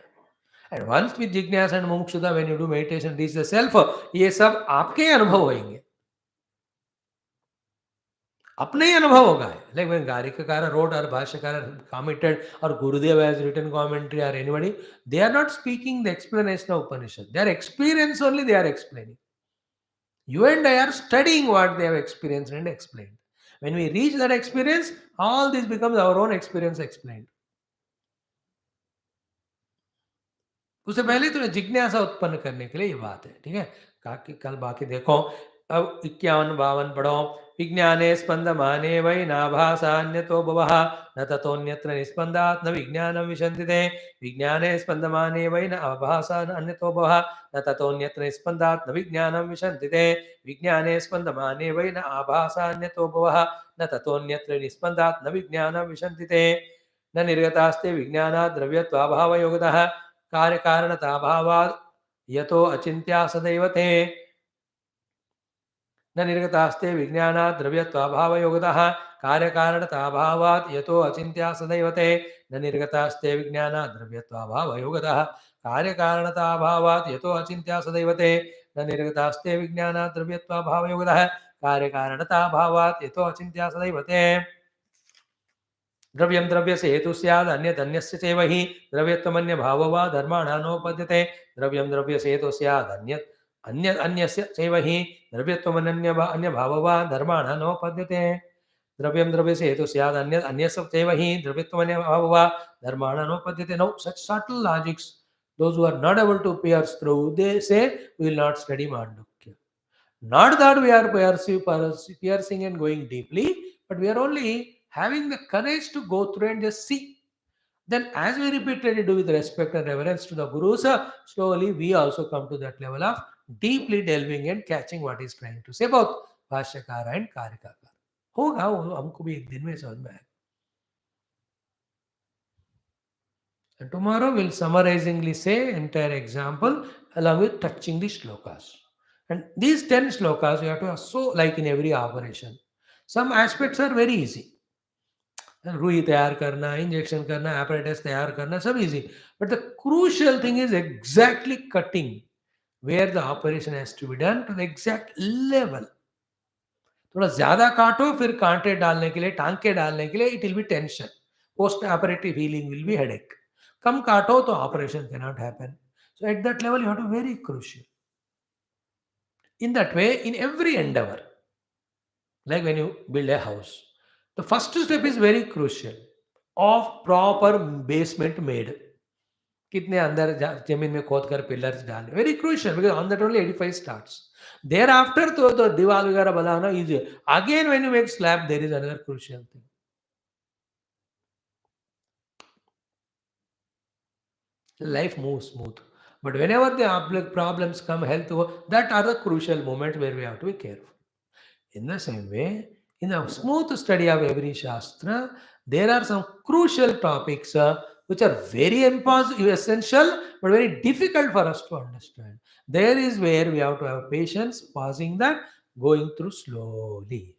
And once with जिज्ञासा and मुमुक्षुता, when you do meditation, reach the self, ये सब आपके अनुभव होंगे, अपने ही अनुभव होगा. Like when Karikakara wrote or Bhashyakara commented or Gurudev has written commentary or anybody, they are not speaking the explanation of Upanishad. Their experience only they are explaining. You and I are studying what they have experienced and explained. When we reach that experience, all this becomes our own experience explained. उससे पहले तो जिज्ञासा उत्पन्न करने के लिए ये बात है. ठीक है, कल बाकी देखो. अब 51-52 पढ़ो. विज्ञाने स्पंदमाने वै नाभासान्यतो भवः न ततोऽन्यत्र निस्पन्दात् न विज्ञानं विशन्तिते. विज्ञाने स्पंदमाने वै नाभासान्यतो भवः न ततोऽन्यत्र निस्पन्दात् न विज्ञानं विशन्तिते. विज्ञाने स्पंदमाने वै न आभासान्यतो भवः न ततोऽन्यत्र निस्पन्दात् न विज्ञानं विशन्तिते. न निर्गतास्ते विज्ञानात् द्रव्यत्वाभावयोगतः कार्यकारणताभावात् यतो अचिन्त्या सदैवते. न निर्गतास्ते विज्ञानात् द्रव्यत्वाभावयोगतः कार्यकारणताभावात् यतो अचिन्त्या सदैवते. न निर्गतास्ते विज्ञानात् द्रव्यत्वाभावयोगतः कार्यकारणताभावात् यतो अचिन्त्या सदैवते. न निर्गतास्ते विज्ञानात् द्रव्यत्वाभावयोगतः कार्यकारणताभावात् यतो अचिन्त्या सदैवते. द्रव्यं द्रव्यस्य हेतु स्यात् अन्यत् अन्यस्य चैव हि द्रव्यत्वमन्य भाववा धर्माणां नोपद्यते. द्रव्यं द्रव्यस्य हेतु स्यात् अन्यत् अन्यस्य चैव हि द्रव्यत्वमन्य भाववा धर्माणां नोपद्यते. द्रव्यं द्रव्यस्य हेतु स्यात् अन्यत् अन्यस्य चैव हि द्रव्यत्वमन्य भाववा धर्माणां नोपद्यते. Now such subtle logics, those who are not able to pierce through, they say we will not study Mandukya. Not that we are piercing and going deeply, but we are only having the courage to go through and just see. Then as we repeatedly do with respect and reverence to the Gurus, slowly we also come to that level of deeply delving and catching what he's trying to say about भाष्यकार and कारिकाकार. होगा वो, हमको भी एक दिन में समझ में आएगा. And tomorrow we'll summarizingly say entire example along with touching the shlokas. And these 10 shlokas you have to, so like in every operation, some aspects are very easy. रुई तैयार करना, इंजेक्शन करना, apparatus तैयार करना, सब easy. But the crucial thing is exactly cutting where the operation has to be done to the exact level. थोड़ा ज्यादा काटो, फिर कांटे डालने के लिए, टांके डालने के लिए, it will be tension. Post operative healing will be headache. कम काटो तो operation cannot happen. So at that level you have to be very crucial. In that way, in every endeavor, like when you build a house, the first step is very crucial of proper basement made. कितने अंदर जमीन में खोद कर pillars डालने, very crucial because on that only edifice starts. Thereafter तो दीवार वगैरह बनाना easy. Again when you make slab, there is another crucial thing. Life moves smooth, but whenever the problems come, health, that are the crucial moments where we have to be careful. In the same way, in the smooth study of every Shastra, there are some crucial topics which are very essential but very difficult for us to understand. There is where we have to have patience, pausing that, going through slowly.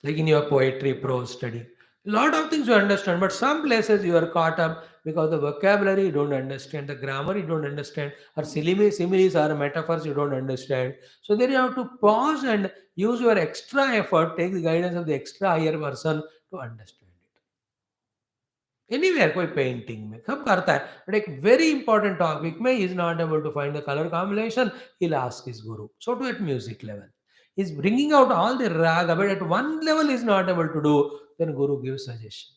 Like in your poetry, prose study. A lot of things you understand, but some places you are caught up because the vocabulary you don't understand, the grammar you don't understand, or similes or metaphors you don't understand. So there you have to pause and use your extra effort, take the guidance of the extra higher person to understand it. Anywhere कोई painting में सब करता है, but एक very important topic में he is not able to find the color combination, he'll ask his guru. So to at music level, he's bringing out all the raga, but at one level he's not able to do, then guru gives suggestion.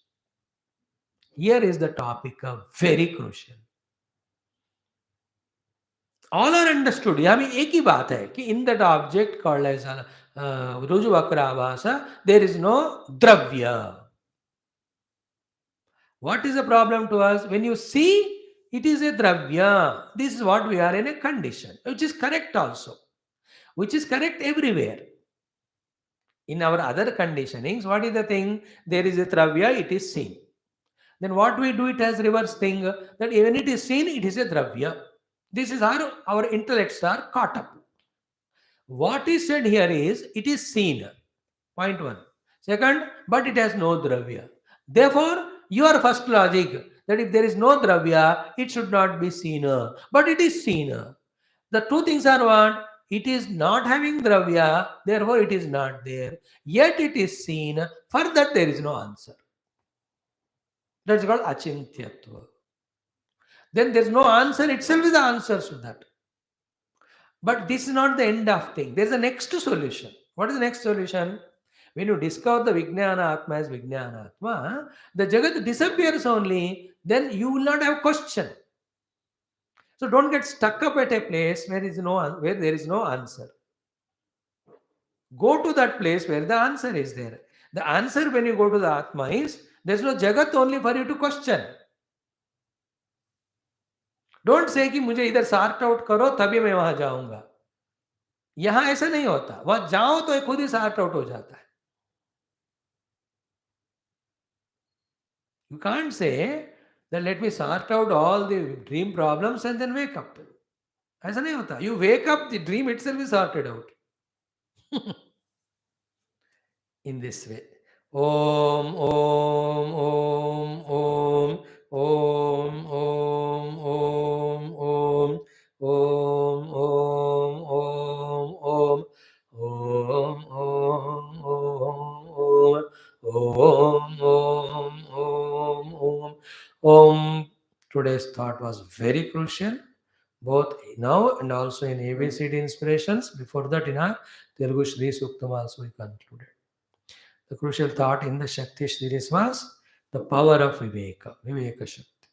Here is the topic of very crucial. All are understood. यहाँ में एक ही बात है कि in that object called as Rujuvakravasa, there is no dravya. What is the problem to us? When you see, it is a dravya. This is what we are in a condition, which is correct also, which is correct everywhere. In our other conditionings, what is the thing? There is a dravya, it is seen. Then what we do it as reverse thing, that when it is seen, it is a dravya. This is our intellects are caught up. What is said here is, it is seen. Point one. Second, but it has no dravya. Therefore, your first logic, that if there is no dravya, it should not be seen. But it is seen. The two things are what? It is not having dravya, therefore it is not there. Yet it is seen. For that there is no answer. That is called achintyatva. Then there is no answer, itself is the answer to that. But this is not the end of thing. There is a next solution. What is the next solution? When you discover the Vijnana Atma as Vijnana Atma, the Jagat disappears only, then you will not have question. So don't get stuck up at a place where there is no answer. Go to that place where the answer is there. The answer when you go to the Atma is, there is no Jagat only for you to question. Don't say कि मुझे इधर sort out करो तभी मैं वहां जाऊंगा. यहां ऐसा नहीं होता. वहां जाओ तो खुद ही sort out हो जाता है. You can't say that let me sort out all the dream problems and then wake up. ऐसा नहीं होता. You wake up, the dream itself is sorted out. In this way. Om, Om, Om, Om, Om, Om, Om, Om, Om, Om, Om, Om, Om, Om, Om, Om, Om, Om, Om. Today's thought was very crucial, both now and also in ABCD inspirations. Before that, in our Telugu Shri Suktam also we concluded. The crucial thought in the Shakti series was the power of Viveka, Viveka Shakti.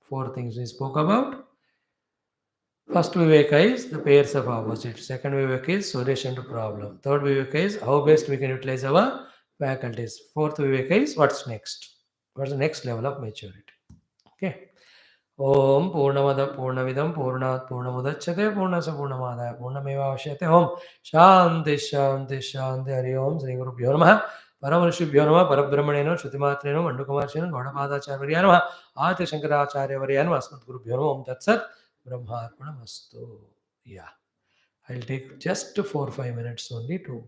4 things we spoke about. First Viveka is the pairs of opposites. Second Viveka is solution to problem. Third Viveka is how best we can utilize our faculties. Fourth Viveka is what's next. What's the next level of maturity. Okay. Om Purnamada Purnavidam Purnat Purnamudachate Purnasa Purnamadaya Purnamevavashyate Om Shanti Shanti Shanti Hari Om Sri Guru Bhyo Namaha Paramarshibhyo Namaha Parabrahmaneno Shrutimatra Mandukamarshino Gaudapadacharya Namaha Adi Shankaracharya Varya Namaha Asmat Guru Bhyo Namaha Om Tat Sat Brahmarpanamastu. Yeah, I'll take just 4-5 minutes only to